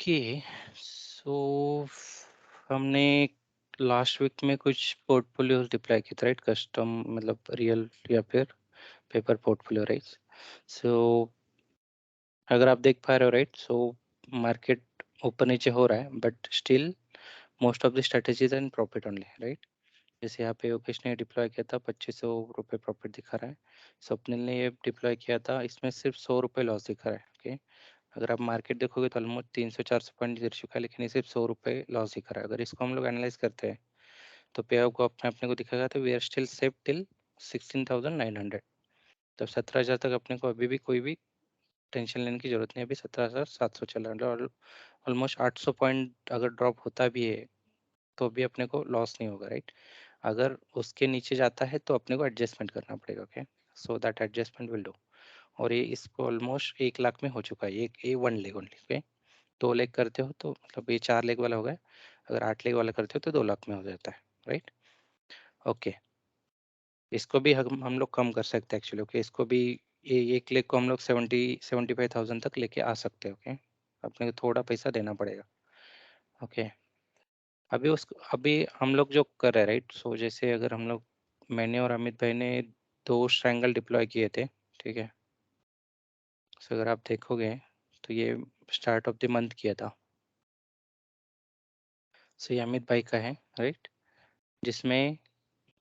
Okay. सो हमने last week में कुछ पोर्टफोलियोज डिप्लॉय किए थे, राइट? कस्टम मतलब रियल या फिर पेपर पोर्टफोलियो, राइट? सो अगर आप देख पा रहे हो, राइट, सो मार्केट ऊपर नीचे हो रहा है, but still most of the strategies in profit only, right? जैसे यहाँ पे योगेश ने डिप्लॉय किया था, 2500 रुपये प्रॉफिट दिखा रहा है। स्वप्निल ने ये डिप्लॉय किया था, इसमें सिर्फ 100 रुपये लॉस दिखा रहा है। ओके, अगर आप मार्केट देखोगे तो ऑलमोस्ट 300-400 पॉइंट गिर चुका है, लेकिन ये सिर्फ 100 रुपये लॉस दिखा रहा है। अगर इसको हम लोग एनालाइज करते हैं तो पे आउट को अपने को दिखेगा, तो we are still safe till 16,900। तब 17,000 तक अपने को अभी भी कोई भी टेंशन लेने की जरूरत नहीं है। अभी 17,700 चल रहा है, और ऑलमोस्ट 800 पॉइंट अगर ड्रॉप होता भी है तो भी अपने को लॉस नहीं होगा, राइट? अगर उसके नीचे जाता है तो अपने को एडजस्टमेंट करना पड़ेगा। Okay, so that adjustment will do. और ये इसको ऑलमोस्ट 1 लाख में हो चुका है, ये 1 लेग ओनली। ओके, 2 लेग करते हो तो मतलब ये 4 लेग वाला हो गया। अगर 8 लेग वाला करते हो तो 2 लाख में हो जाता है, राइट? ओके, इसको भी हम लोग कम कर सकते हैं एक्चुअली। ओके, इसको भी ये 1 लेग को हम लोग 75,000 तक लेके आ सकते हैं। ओके, अपने को थोड़ा पैसा देना पड़ेगा। ओके, अभी हम लोग जो कर रहे हैं, राइट, सो जैसे अगर हम लोग, मैंने और अमित भाई ने 2 ट्रायंगल डिप्लॉय किए थे, ठीक है? सो अगर आप देखोगे तो ये स्टार्ट ऑफ द मंथ किया था। सो ये अमित भाई का है, राइट, जिसमें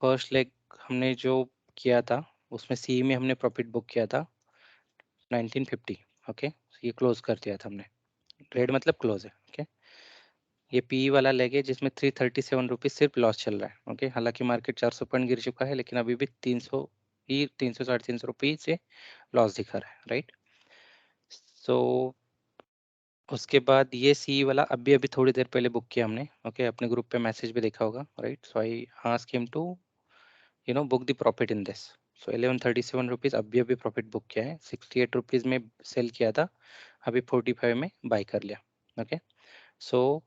फर्स्ट लेग हमने जो किया था उसमें सी में हमने प्रॉफिट बुक किया था 1950। ओके, ये क्लोज कर दिया था हमने, ट्रेड मतलब क्लोज है। ओके, ये पी वाला लेग है जिसमें 337 रुपीज सिर्फ लॉस चल रहा है। ओके, हालांकि मार्केट 400 पॉइंट गिर चुका है, लेकिन अभी भी 300 साढ़े 300 रुपीज से लॉस दिखा रहा है, राइट? सो उसके बाद ये सी वाला अभी थोड़ी देर पहले बुक किया हमने। ओके, अपने ग्रुप पे मैसेज भी देखा होगा, right? So I ask him to book the profit in this. So 1137 rupees अभी प्रॉफिट बुक किया है। 68 रुपीज में सेल किया था, अभी 45 में बाई कर लिया। ओके, सो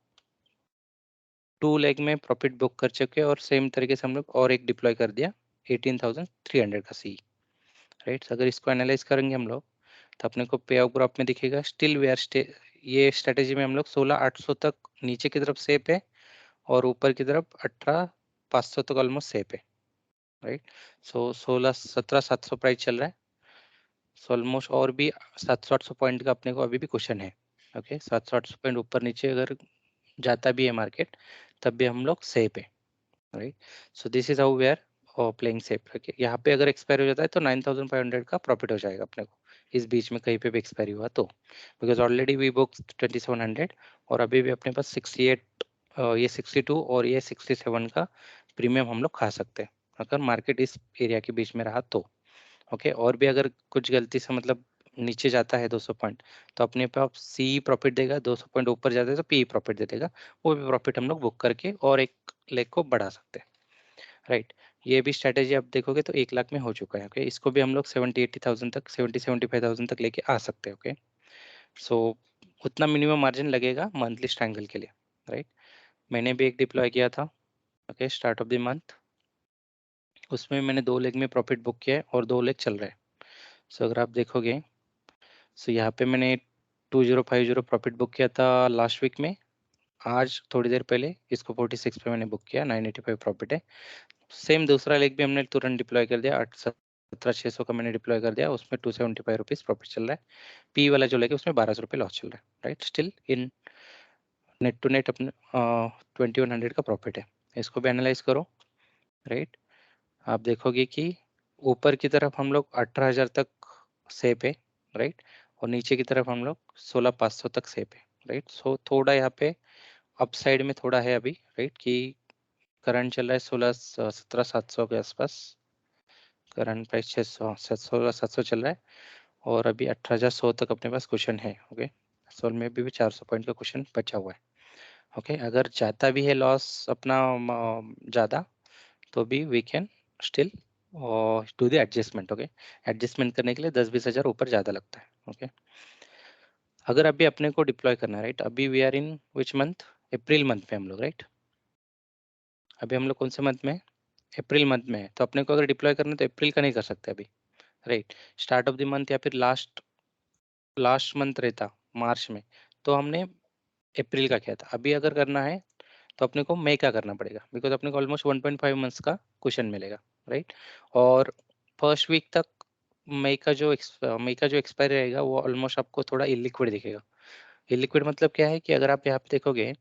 2 लेग में प्रॉफिट बुक कर चुके और सेम तरीके से हम लोग और एक डिप्लॉय कर दिया 18,300 का सी, राइट? अगर इसको एनालाइज करेंगे हम लोग तो अपने को पे आउट ग्राफ में दिखेगा स्टिल वी आर ये स्ट्रेटेजी में हम लोग 16,800 तक नीचे की तरफ सेफ है, और ऊपर की तरफ 18,500 तक ऑलमोस्ट सेफ है, राइट? सो 17,700 प्राइस चल रहा है। सो ऑलमोस्ट और भी 700-800 पॉइंट का अपने को अभी भी क्वेश्चन है। ओके, 700-800 पॉइंट ऊपर नीचे अगर जाता भी है मार्केट, तब भी हम लोग सेफ है, right? So this is how we are playing safe. Okay, यहाँ पे अगर एक्सपायर हो जाता है तो 9,500 का प्रॉफिट हो जाएगा अपने को, इस बीच में कहीं पे भी एक्सपायरी हुआ तो, बिकॉज ऑलरेडी वी बुक 2,700 और अभी भी अपने पास 68, ये 62 और ये 67 का प्रीमियम हम लोग खा सकते हैं अगर मार्केट इस एरिया के बीच में रहा तो। ओके, और भी अगर कुछ गलती से मतलब नीचे जाता है 200 पॉइंट तो अपने पे आप सी प्रॉफिट देगा, 200 पॉइंट ऊपर जाता है तो पी प्रॉफिट दे देगा। वो भी प्रॉफिट हम लोग बुक करके और एक लेग को बढ़ा सकते हैं, राइट? ये भी स्ट्रेटेजी आप देखोगे तो 1 लाख में हो चुका है। ओके, इसको भी हम लोग 70-80,000 तक, 70-75,000 तक लेके आ सकते हैं। ओके, सो उतना मिनिमम मार्जिन लगेगा मंथली स्ट्रैंगल के लिए, राइट? मैंने भी एक डिप्लॉय किया था, okay, start of the month. उसमें मैंने 2 लेग में प्रॉफिट बुक किया है और 2 लेग चल रहे हैं। सो अगर आप देखोगे, सो यहाँ पे मैंने 2050 प्रॉफिट बुक किया था लास्ट वीक में। आज थोड़ी देर पहले इसको 46 पे मैंने बुक किया, 985 प्रॉफिट है। सेम दूसरा लेग भी हमने तुरंत डिप्लॉय कर दिया, 17,600 का मैंने डिप्लॉय कर दिया, उसमें 275 रुपीज प्रॉफिट चल रहा है। पी वाला जो लेग है उसमें 1,200 रुपये लॉस चल रहा है, right? Still in net to net अपने 2,100 का प्रॉफिट है। इसको भी एनालाइज करो, राइट? आप देखोगे कि ऊपर की तरफ हम लोग 18,000 तक सेफ है, राइट? और नीचे की तरफ हम लोग 16,500 तक सेफ है, राइट? सो थोड़ा यहाँ पे अपसाइड में थोड़ा है अभी, राइट, कि करंट चल रहा है 17,700 के आसपास। करंट प्राइस 16,700 चल रहा है, और अभी 18,100 तक अपने पास क्वेश्चन है। ओके, सोल में भी 400 पॉइंट का क्वेश्चन बचा हुआ है। ओके, अगर जाता भी है लॉस अपना ज़्यादा, तो भी we can still do the adjustment. Okay, adjustment करने के लिए 10-20 हज़ार ऊपर ज़्यादा लगता है। ओके, अगर अभी अपने को डिप्लॉय करना है, राइट, अभी we are in which month? April month में हम लोग, राइट? अभी हम लोग कौन से मंथ में? अप्रैल मंथ में है, तो अपने को अगर डिप्लॉय करना है तो अप्रैल का नहीं कर सकते अभी, right? Start of the month या फिर लास्ट लास्ट मंथ रहता मार्च में, तो हमने अप्रैल का किया था। अभी अगर करना है तो अपने को मई का करना पड़ेगा, बिकॉज अपने को ऑलमोस्ट 1.5 मंथ्स का क्वेश्चन मिलेगा, राइट। और फर्स्ट वीक तक मई का जो एक्सपायरी रहेगा वो ऑलमोस्ट आपको थोड़ा इलिक्विड दिखेगा। इलिक्विड मतलब क्या है कि अगर आप यहाँ पे देखोगे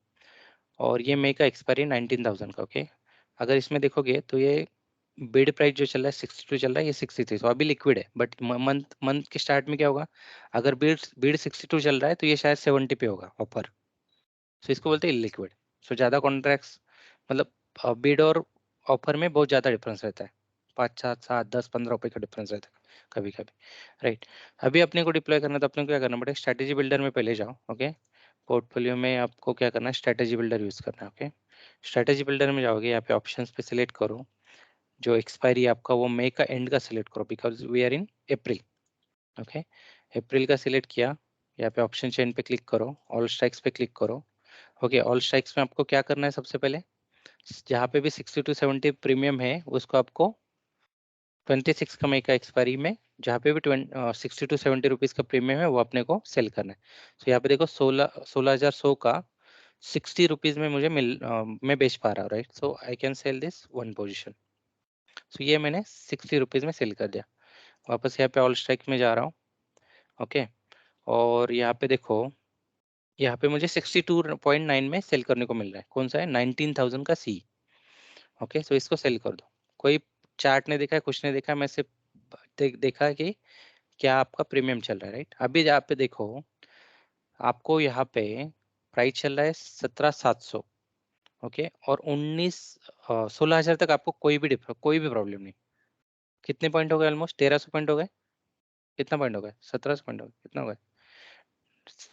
और ये मई का एक्सपायरी 19,000 का, ओके। अगर इसमें देखोगे तो ये बिड प्राइस जो चल रहा है 62 चल रहा है, ये 63, तो अभी लिक्विड है। बट मंथ मंथ के स्टार्ट में क्या होगा, अगर बिड बिड 62 चल रहा है तो ये शायद 70 पे होगा ऑफर, सो इसको बोलते हैं इलिक्विड। सो ज़्यादा कॉन्ट्रैक्ट्स, मतलब बिड और ऑफर में बहुत ज़्यादा डिफरेंस रहता है, 5 7 7 10 15 रुपए का डिफरेंस रहता है कभी कभी, राइट। अभी अपने को डिप्लॉय करना है तो अपने को क्या करना पड़ेगा, स्ट्रैटेजी बिल्डर में पहले जाओ, ओके। पोर्टफोलियो में आपको क्या करना है, स्ट्रैटेजी बिल्डर यूज़ करना है, ओके। स्ट्रैटेजी बिल्डर में जाओगे, यहाँ पे ऑप्शंस पे सिलेक्ट करो, जो एक्सपायरी आपका वो मई का एंड का सिलेक्ट करो, because we are in April, okay. April का सिलेक्ट किया, यहाँ पे ऑप्शन चेन पे क्लिक करो, ऑल स्ट्राइक्स पे क्लिक करो, ओके। ऑल स्ट्राइक्स में आपको क्या करना है, सबसे पहले जहाँ पे भी 60 टू 70 प्रीमियम है उसको आपको 26 का मई का एक्सपायरी में जहाँ पे भी 60 टू 70 रुपीज़ का प्रीमियम है वो अपने को सेल करना है। तो यहाँ पे देखो 16,100 का 60 रुपीज़ में मुझे मैं बेच पा रहा हूँ, right. So I can sell this one position. So ये मैंने 60 रुपीज़ में सेल कर दिया। वापस यहाँ पे ऑल स्ट्राइक में जा रहा हूँ, ओके। और यहाँ पे देखो, यहाँ पे मुझे 62.9 में सेल करने को मिल रहा है। कौन सा है, 19,000 का सी, ओके। सो इसको सेल कर दो। कोई चार्ट नहीं देखा है, कुछ नहीं देखा है, मैं सिर्फ देखा कि क्या आपका प्रीमियम चल रहा है, राइट। अभी यहाँ पे देखो, आपको यहाँ पे प्राइस चल रहा है 17,700, ओके। और 16,000 तक आपको कोई भी प्रॉब्लम नहीं। कितने पॉइंट हो गए, ऑलमोस्ट 1,300 पॉइंट हो गए। कितना पॉइंट हो गए, 1,700 पॉइंट हो गए, कितना हो गए,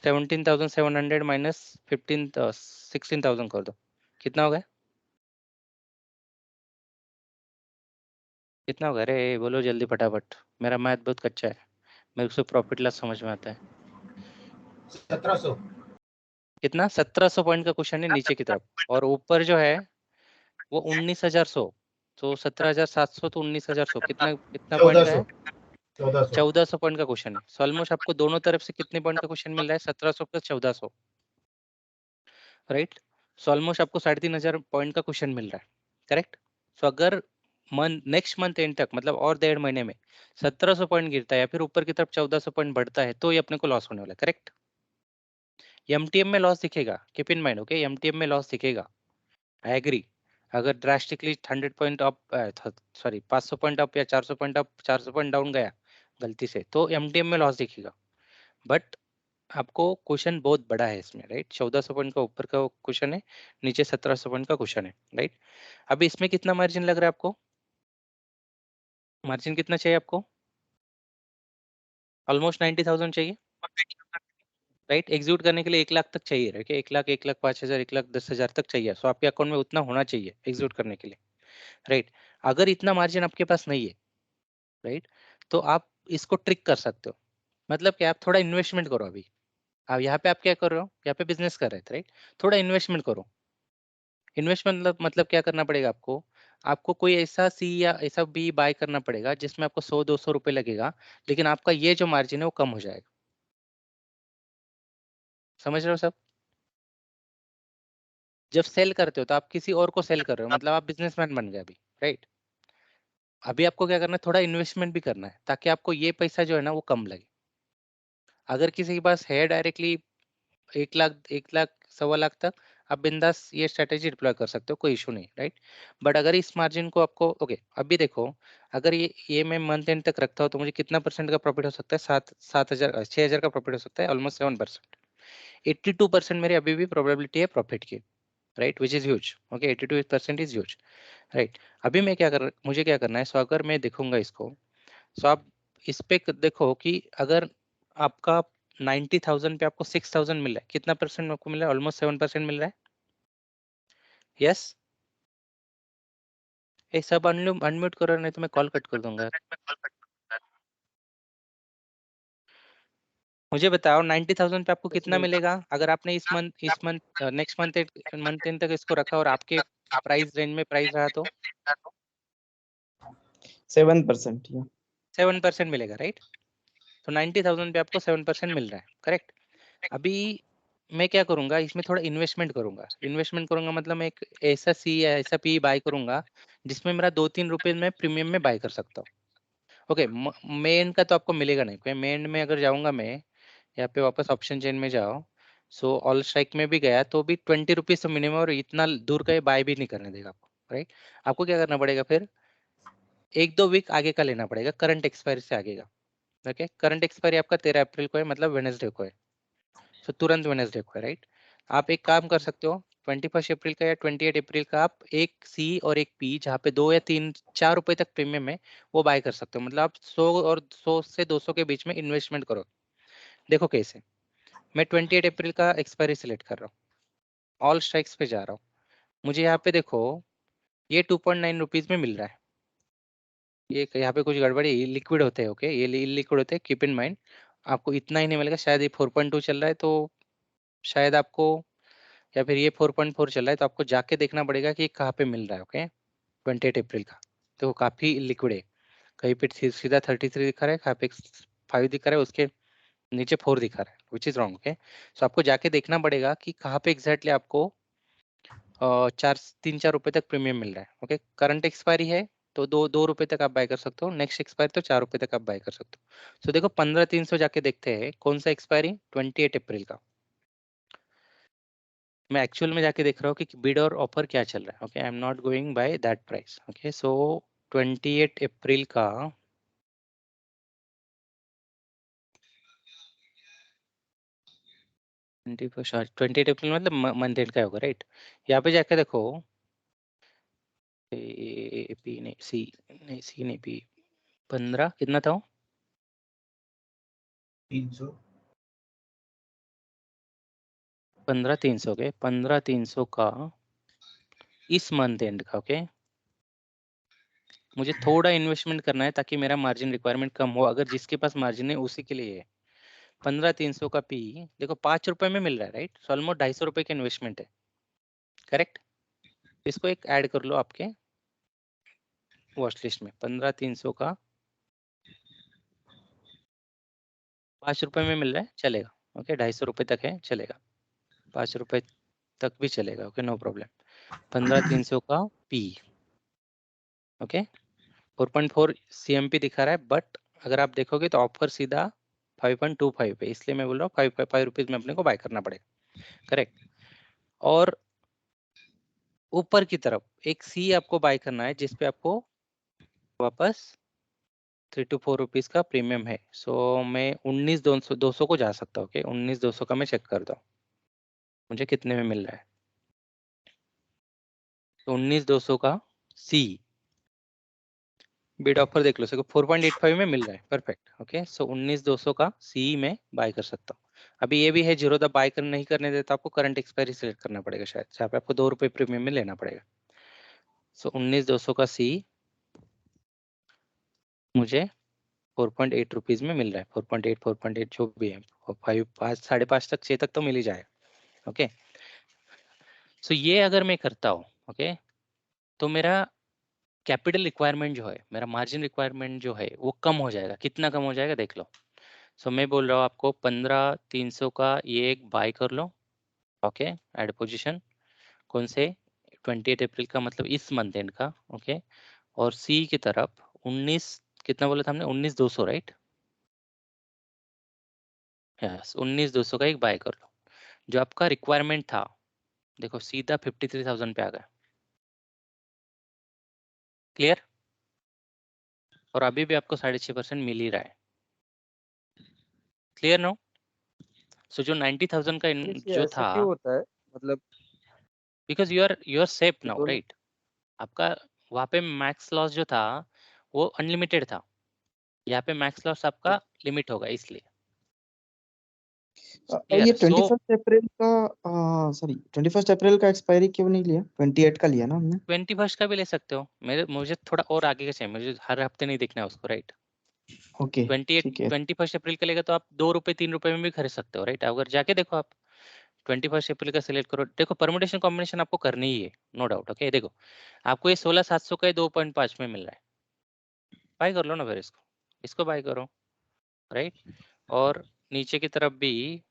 17,700 माइनस 16,000 कर दो, कितना हो गया, कितना हो गया, अरे बोलो जल्दी फटाफट, मेरा मैथ बहुत कच्चा है, मेरे को प्रॉफिट लॉस समझ में आता है। 1700। कितना, 1,700 पॉइंट का क्वेश्चन है नीचे की तरफ, और ऊपर जो है वो 19,100। तो 17,700 तो 19,100, कितना कितना पॉइंट का 1400। है, 1400। 1,400 पॉइंट का क्वेश्चन है। सो ऑलमोस्ट आपको दोनों तरफ से कितने पॉइंट का क्वेश्चन मिल रहा है, 1,700 प्लस 1,400, राइट। सो ऑलमोस्ट आपको 3,500 पॉइंट का क्वेश्चन मिल रहा है, करेक्ट। सो अगर नेक्स्ट मंथ एंड तक, मतलब और 1.5 महीने में 1,700 पॉइंट गिरता है या फिर ऊपर की तरफ 1,400 पॉइंट बढ़ता है तो ये अपने को लॉस होने वाला है, करेक्ट। एमटीएम में लॉस दिखेगा, keep in mind, okay. MTM में लॉस दिखेगा, आई एग्री। अगर drastically 100 point up, sorry 500 point up या 400 पॉइंट अप 400 पॉइंट डाउन गया गलती से, तो एमटीएम में लॉस दिखेगा। बट आपको क्वेश्चन बहुत बड़ा है इसमें, राइट। 1,400 पॉइंट का ऊपर का क्वेश्चन है, नीचे 1,700 पॉइंट का क्वेश्चन है, राइट। अभी इसमें कितना मार्जिन लग रहा है आपको, मार्जिन कितना चाहिए आपको, ऑलमोस्ट 90,000 चाहिए, राइट। एग्जीक्यूट करने के लिए 1 लाख तक चाहिए, राइट। 1 लाख, 1,05,000, 1,10,000 तक चाहिए। सो आपके अकाउंट में उतना होना चाहिए एग्जीक्यूट करने के लिए, राइट। अगर इतना मार्जिन आपके पास नहीं है, राइट, तो आप इसको ट्रिक कर सकते हो। मतलब कि आप थोड़ा इन्वेस्टमेंट करो अभी। अब यहाँ पे आप क्या कर रहे हो, यहाँ पे बिजनेस कर रहे थे, राइट। थोड़ा इन्वेस्टमेंट करो। इन्वेस्टमेंट मतलब क्या करना पड़ेगा आपको, आपको कोई ऐसा सी या ऐसा बी बाय करना पड़ेगा जिसमें आपको 100-200 रुपए लगेगा, लेकिन आपका ये जो मार्जिन है वो कम हो जाएगा। समझ रहे हो सब। जब सेल करते हो तो आप किसी और को सेल कर रहे हो, मतलब आप बिजनेसमैन बन गए अभी, राइट। अभी आपको क्या करना है, थोड़ा इन्वेस्टमेंट भी करना है ताकि आपको ये पैसा जो है ना वो कम लगे। अगर किसी के पास है डायरेक्टली 1 लाख, 1 लाख 1,15 लाख तक, आप बिंदास ये स्ट्रेटेजी डिप्लॉय कर सकते हो, कोई इशू नहीं, राइट। बट अगर इस मार्जिन को आपको, ओके, अभी देखो, अगर ये मैं मंथ एंड तक रखता हूँ तो मुझे कितना परसेंट का प्रॉफिट हो सकता है, 7,000 6,000 का प्रॉफिट हो सकता है, ऑलमोस्ट 7%। 82% मेरी अभी भी प्रोबेबिलिटी है प्रॉफिट की, right, which is huge, okay. 82% is huge, right. अभी मैं मुझे क्या करना है, सो अगर मैं देखूंगा इसको, सो आप इस पे देखो कि अगर आपका 90,000 पे आपको 6,000 मिल रहा है, कितना परसेंट आपको मिल रहा है, ऑलमोस्ट 7% मिल रहा है, यस। ये सब अनम्यूट करो, नहीं तो मैं कॉल कट कर दूंगा। मुझे बताओ 90,000 पे आपको कितना मिलेगा अगर आपने इस मंथ नेक्स्ट मंथ एंड तक इसको रखा और आपके प्राइस रेंज में प्राइस रहा तो 7%, या 7% मिलेगा, राइट। तो 90,000 पे आपको 7% मिल रहा है, करेक्ट। अभी मैं क्या करूंगा इसमें, थोड़ा इन्वेस्टमेंट करूंगा मतलब मैं एक ऐसा सी या ऐसा पी बाय करूंगा जिसमें मेरा 2-3 रुपए में प्रीमियम में बाय कर सकता हूँ। ओके, मेन का तो आपको मिलेगा नहीं, क्योंकि मेन में अगर जाऊंगा मैं यहाँ पे वापस ऑप्शन चेन में जाओ, सो ऑल स्ट्राइक में भी गया तो भी 20 रुपीज तो मिनिमम, और इतना दूर का बाय भी नहीं करने देगा आपको, राइट। आपको क्या करना पड़ेगा फिर, 1-2 वीक आगे का लेना पड़ेगा, करंट एक्सपायरी से आगे का। ओके, करंट एक्सपायरी आपका 13 अप्रैल को है, मतलब वेनेसडे को है, सो तुरंत वेनेसडे को है, राइट। आप एक काम कर सकते हो, 21 अप्रैल का या 28 अप्रैल का आप एक सी और एक पी जहाँ पे 2 या 3-4 रुपए तक प्रीमियम है वो बाय कर सकते हो। मतलब आप 100 से 200 के बीच में इन्वेस्टमेंट करो। देखो कैसे, मैं 28 अप्रैल का एक्सपायरी सिलेक्ट कर रहा हूँ, ऑल स्ट्राइक्स पे जा रहा हूँ, मुझे यहाँ पे देखो ये 2.9 रुपीज में मिल रहा है। ये यहाँ पे कुछ गड़बड़ी, लिक्विड होते हैं, ओके, ये लिक्विड होते हैं, कीप इन माइंड। आपको इतना ही नहीं मिलेगा, शायद ये 4.2 चल रहा है तो शायद आपको, या फिर ये 4.4 चल रहा है तो आपको जाके देखना पड़ेगा कि कहाँ पे मिल रहा है। ओके, 28 अप्रैल का तो काफी लिक्विड है, कहीं पे सीधा 33 दिखा रहा है, कहाँ पे 5 दिखा रहा है, उसके नीचे 4 दिखा रहा है, विच इज रॉन्ग। ओके, सो आपको जाके देखना पड़ेगा कि कहाँ पे एग्जैक्टली आपको 3-4 रुपए तक प्रीमियम मिल रहा है। ओके, करंट एक्सपायरी है तो 2 रुपए तक आप बाय कर सकते हो, नेक्स्ट एक्सपायरी तो 4 रुपए तक आप बाय कर सकते हो। सो देखो 15,300 जाके देखते हैं कौन सा एक्सपायरी, 28 अप्रैल का। मैं एक्चुअल में जाके देख रहा हूँ कि बिड और ऑफर क्या चल रहा है। Okay, I am not going by that price. Okay, so 28 April का 28 अप्रैल मतलब मंथ एंड का होगा, राइट। यहाँ पे जाके देखो, पी नहीं सी, नहीं सी नहीं पी, 15 कितना था वो, 300 15,300 के 15,300 का इस मंथ एंड का। ओके, मुझे थोड़ा इन्वेस्टमेंट करना है ताकि मेरा मार्जिन रिक्वायरमेंट कम हो, अगर जिसके पास मार्जिन है उसी के लिए है। 15,300 का पी देखो 5 रुपए में मिल रहा है, राइट, सो ऑलमोस्ट 250 रुपए का इन्वेस्टमेंट है, करेक्ट। इसको एक ऐड कर लो आपके वॉच लिस्ट में, 15,300 का 5 रुपए में मिल रहा है, चलेगा। ओके, 250 रुपए तक है, चलेगा, 5 रुपए तक भी चलेगा। Okay, no problem. 15,300 का पी, ओके, 4.4 CMP दिखा रहा है, बट अगर आप देखोगे तो ऑफर सीधा 5.25 है, इसलिए मैं बोल रहा हूँ 5 रुपीज में अपने को बाय करना पड़ेगा, करेक्ट। और ऊपर की तरफ एक सी आपको बाय करना है जिसपे आपको वापस 3 to 4 रुपीज का प्रीमियम है। सो मैं 19,200 को जा सकता हूँ। ओके, 19,200 का मैं चेक करता हूँ मुझे कितने में मिल रहा है। तो 19,200 का सी बिड ऑफर देख लो, सको 4.85 में मिल रहा है, परफेक्ट। ओके, सो 19,200 का सी में बाय कर सकता हूँ। अभी ये भी है जीरो द बाय कर नहीं करने देता, आपको करंट एक्सपायरी सिलेक्ट करना पड़ेगा, शायद जहाँ पे आपको 2 रुपए प्रीमियम में लेना पड़ेगा। सो 19,200 का सी मुझे 4.8 रुपीज में मिल रहा है, 4.8 जो भी है, और 5 5 5.5 तक 6 तक तो मिल ही जाएगा। ओके, सो ये अगर मैं करता हूँ, ओके, तो मेरा कैपिटल रिक्वायरमेंट जो है, मेरा मार्जिन रिक्वायरमेंट जो है वो कम हो जाएगा। कितना कम हो जाएगा देख लो। सो मैं बोल रहा हूँ आपको 15,300 का ये एक बाय कर लो। ओके, एड पोजीशन कौन से, 28 अप्रैल का, मतलब इस मंथ एंड का। ओके, और सी की तरफ 19, कितना बोला था हमने, 19,200, राइट। यस, 19,200 का एक बाय कर लो। जो आपका रिक्वायरमेंट था देखो सीधा 53,000 पे आ गया, क्लियर। और अभी भी आपको 6.5% मिल ही रहा है, क्लियर नो। सो जो 90,000 का ये जो ऐसा था, क्यों होता है? मतलब बिकॉज यू आर सेफ ये नाउ, दोनों राइट। आपका वहाँ पे मैक्स लॉस जो था वो अनलिमिटेड था, यहाँ पे मैक्स लॉस आपका लिमिट होगा, इसलिए। ये क्लियर, सो 21 अप्रैल का सॉरी 21 अप्रैल का एक्सपायरी क्यों नहीं लिया? 28 का लिया ना हमने। 21 का भी ले सकते हो, मुझे थोड़ा और आगे का चाहिए, मुझे हर हफ्ते नहीं देखना है उसको, राइट। ओके 28 ठीक है। 21 अप्रैल का लेगा तो आप 2 रुपए 3 रुपए में भी खरीद सकते हो, राइट। अगर जाके देखो आप 21 अप्रैल का सिलेक्ट करो, देखो परमुटेशन कॉम्बिनेशन आपको करनी ही है, नो डाउट। ओके, देखो आपको ये 16,700 का 2.5 में मिल रहा है, बाय कर लो ना फिर इसको, इसको बाय करो, राइट। और नीचे की तरफ भी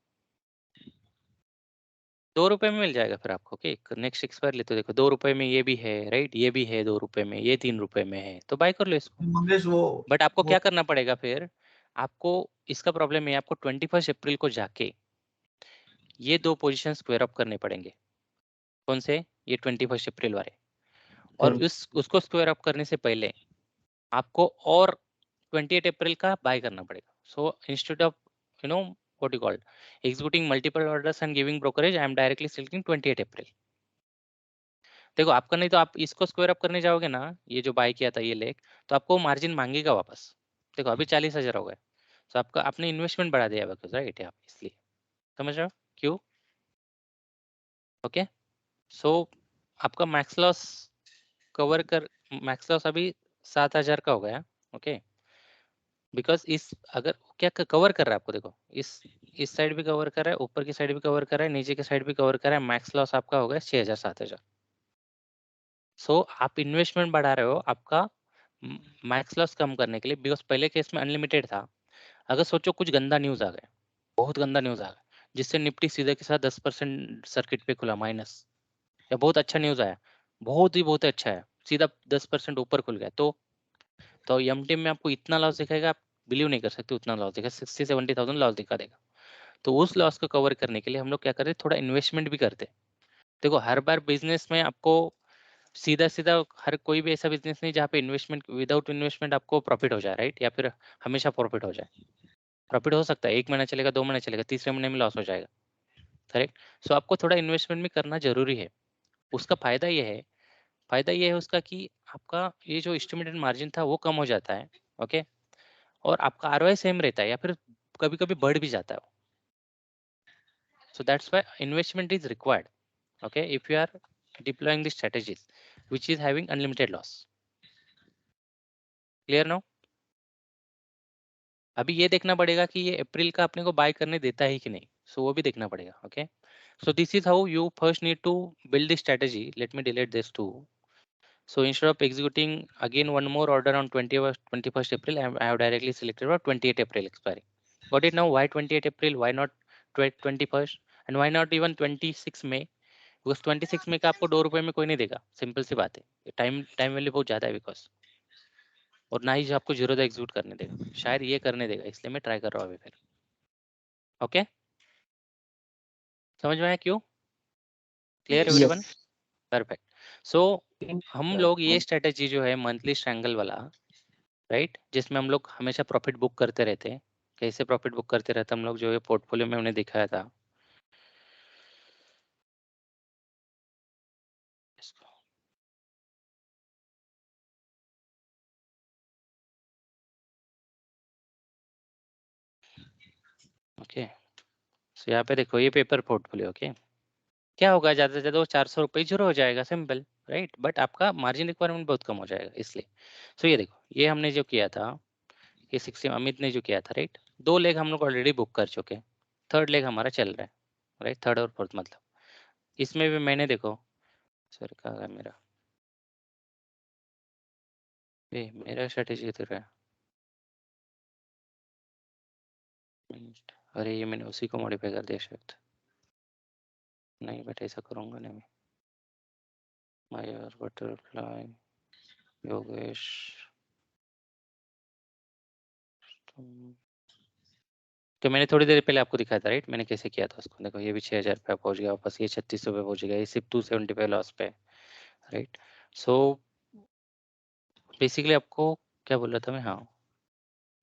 ₹2 में मिल जाएगा फिर आपको। ओके, नेक्स्ट एक्सपायर लेते हो, देखो ₹2 में ये भी है, राइट, ये भी है ₹2 में, ये ₹3 में है, तो बाय कर लो इसको। मंगेश वो बट आपको वो क्या करना पड़ेगा फिर, आपको इसका प्रॉब्लम है, आपको 21 अप्रैल को जाके ये 2 पोजीशन स्क्वायर अप करने पड़ेंगे। कौन से? ये 21 अप्रैल वाले। और उसको स्क्वायर अप करने से पहले आपको और 28 अप्रैल का बाय करना पड़ेगा। So instead of you know what you called executing multiple orders and giving brokerage, I am directly selecting 28 अप्रैल। देखो आपका, नहीं तो आप इसको स्क्वायर अप करने जाओगे ना, ये जो बाय किया था ये लेग, तो आपको मार्जिन मांगेगा वापस। देखो अभी 40,000 हो गए, तो आपका आपने इन्वेस्टमेंट बढ़ा दिया वापस, राइट, यहाँ पे, इसलिए। समझ रहे हो क्यों? ओके, सो आपका मैक्स लॉस कवर कर, मैक्स लॉस अभी 7,000 का हो गया। ओके, बिकॉज इस अगर क्या कवर कर रहा है आपको, देखो इस साइड भी कवर कर रहा है, ऊपर की साइड भी कवर कर रहा है, नीचे की साइड भी कवर कर रहा है, मैक्स लॉस आपका हो गया 6,000 7,000। सो आप इन्वेस्टमेंट बढ़ा रहे हो आपका मैक्स लॉस कम करने के लिए, बिकॉज पहले केस में अनलिमिटेड था। अगर सोचो कुछ गंदा न्यूज आ गया, बहुत गंदा न्यूज आ गया, जिससे निफ्टी सीधे के साथ 10% सर्किट पे खुला माइनस, या बहुत अच्छा न्यूज आया, बहुत ही बहुत अच्छा है, सीधा 10% ऊपर खुल गया, तो एमटीएम में आपको इतना लॉस दिखाएगा, आप बिलीव नहीं कर सकते, उतना लॉस दिखा, 60-70,000 लॉस दिखा देगा। तो उस लॉस को कवर करने के लिए हम लोग क्या करते, थोड़ा इन्वेस्टमेंट भी करते। देखो हर बार बिजनेस में आपको सीधा सीधा हर कोई भी ऐसा बिजनेस नहीं जहाँ पे इन्वेस्टमेंट, विदाउट इन्वेस्टमेंट आपको प्रॉफिट हो जाए, राइट, या फिर हमेशा प्रॉफिट हो जाए। प्रॉफिट हो सकता है, 1 महीना चलेगा, 2 महीना चलेगा, तीसरे महीने में लॉस हो जाएगा, करेक्ट। सो आपको थोड़ा इन्वेस्टमेंट भी करना जरूरी है। उसका फायदा ये है उसका कि आपका ये जो एस्टिमेटेड मार्जिन था वो कम हो जाता है। ओके, और आपका आरओआई सेम रहता है, या फिर कभी कभी बढ़ भी जाता है। So that's why investment is required, okay, if you are deploying the strategies which is having unlimited loss. Clear now? अभी ये देखना पड़ेगा कि ये अप्रैल का अपने को बाय करने देता है कि नहीं, सो वो भी देखना पड़ेगा। Okay, so this is how you first need to build the strategy. Let me delete this too. So instead of executing again one more order on 21st April, I have directly selected for 28 April expiry. Got it now? Why 28 April? Why not 21st? And why not even 26 May? Because 26 में का आपको ₹2 में कोई नहीं देगा, simple सी बात है, time time value बहुत ज्यादा है बिकॉज, और ना ही जो आपको 0 एग्जीक्यूट करने देगा, शायद ये करने देगा, इसलिए मैं ट्राई कर रहा हूँ अभी फिर। ओके, समझ में आया क्यों? Clear everyone? परफेक्ट। सो हम लोग ये स्ट्रेटेजी जो है मंथली स्ट्रैंगल वाला, राइट, जिसमें हम लोग हमेशा प्रॉफिट बुक करते रहते हैं। कैसे प्रॉफिट बुक करते रहते हम लोग, जो है पोर्टफोलियो में हमने दिखाया था इसको। ओके, सो यहाँ पे देखो, ये पेपर पोर्टफोलियो। ओके, क्या होगा, ज्यादा से ज्यादा वो ₹400 जीरो हो जाएगा, सिंपल, राइट, बट आपका मार्जिन रिक्वायरमेंट बहुत कम हो जाएगा, इसलिए। सो ये देखो, ये हमने जो किया था, ये 60 अमित ने जो किया था, राइट, 2 लेग हम लोग ऑलरेडी बुक कर चुके, थर्ड लेग हमारा चल रहा है, राइट, थर्ड और फोर्थ मतलब। इसमें भी मैंने देखो, सर कहाँ गया मेरा, मेरा स्ट्रेटेजी किधर है, अरे ये मैंने उसी को मॉडिफाई कर दिया शायद, नहीं बट ऐसा करूँगा नहीं मैं। मायर बटरफ्लाई योगेश, तो मैंने थोड़ी देर पहले आपको दिखाया था, राइट, मैंने कैसे किया था उसको। देखो ये भी 6,000 पे पहुंच गया वापस, ये 3,600 पे पहुंच गया, ये सिर्फ 275 लॉस पे, राइट। सो बेसिकली आपको क्या बोल रहा था मैं, हाँ,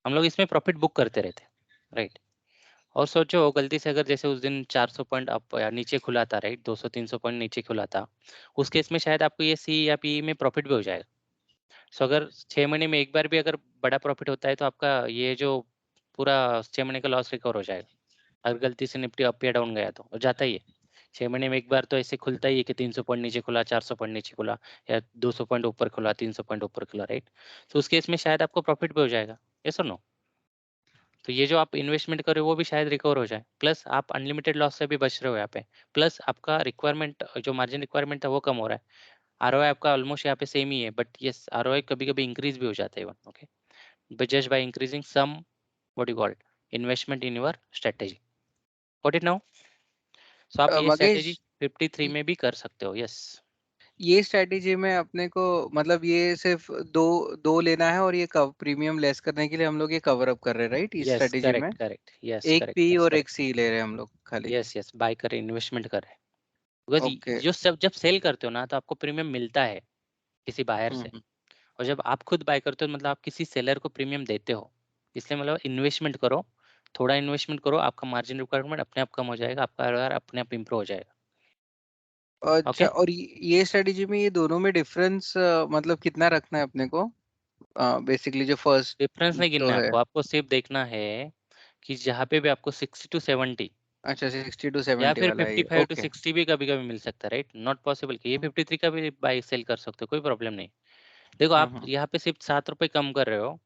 हम लोग इसमें प्रॉफिट बुक करते रहते, राइट। और सोचो गलती से अगर जैसे उस दिन 400 पॉइंट अप या नीचे खुला था, राइट, 200-300 पॉइंट नीचे खुला था, उस केस में शायद आपको ये सी या पी में प्रॉफिट भी हो जाएगा। सो अगर 6 महीने में एक बार भी अगर बड़ा प्रॉफिट होता है, तो आपका ये जो पूरा 6 महीने का लॉस रिकवर हो जाएगा। अगर गलती से निफ्टी अप या डाउन गया तो, और जाता ही है 6 महीने में एक बार, तो ऐसे खुलता ही है कि 300 पॉइंट नीचे खुला, 400 पॉइंट नीचे खुला, या 200 पॉइंट ऊपर खुला, 300 पॉइंट ऊपर खुला, राइट। तो उस केस में शायद आपको प्रॉफिट भी हो जाएगा, यस और नो। तो ये जो आप इन्वेस्टमेंट कर रहे हो वो भी शायद रिकवर हो जाए, प्लस आप अनलिमिटेड लॉस से भी बच रहे हो यहाँ पे, प्लस आपका रिक्वायरमेंट जो मार्जिन रिक्वायरमेंट था वो कम हो रहा है। आरओआई आपका ऑलमोस्ट यहाँ पे सेम ही है, बट यस आरओआई कभी कभी इंक्रीज भी हो जाता है even. Okay, but just by increasing some what you call investment in your strategy. Got it now? सो आप ये स्ट्रेटेजी मगेश 53 में भी कर सकते हो। यस ये स्ट्रेटेजी में अपने को मतलब ये सिर्फ दो लेना है और ये प्रीमियम लेस करने के लिए हम लोग ये कवर अप कर रहे हैं राइट इस यस स्ट्रेटेजी में करेक्ट करेक्ट यस एक करेक्ट पी यस और एक करेक्ट सी ले रहे हैं हम लोग खाली यस यस बाय कर इन्वेस्टमेंट कर रहे हैं। बिकॉज ओके जो सब जब सेल करते हो ना तो आपको प्रीमियम मिलता है किसी बायर से, हम्म और जब आप खुद बाय करते हो मतलब आप किसी सेलर को प्रीमियम देते हो। इसलिए मतलब इन्वेस्टमेंट करो, थोड़ा इन्वेस्टमेंट करो, आपका मार्जिन रिक्वायरमेंट अपने आप कम हो जाएगा, आपका आरओआर अपने आप इंप्रूव हो जाएगा। अच्छा ओके और ये स्ट्रेटेजी में ये दोनों में डिफरेंस मतलब कितना रखना है अपने को बेसिकली जो फर्स्ट डिफरेंस नहीं गिनना जो है है आपको सिर्फ देखना है कि जहाँ पे भी आपको 60 टू 70 अच्छा 60 टू या 70 फिर वाला है ये 55 टू ओके 60 भी कभी कभी मिल सकता है, राइट? नॉट पॉसिबल कि ये 53 का भी बाय सेल कर सकते हो, कोई प्रॉब्लम नहीं। देखो आप हम्म यहाँ पे सिर्फ 7 रुपए कम कर रहे हो,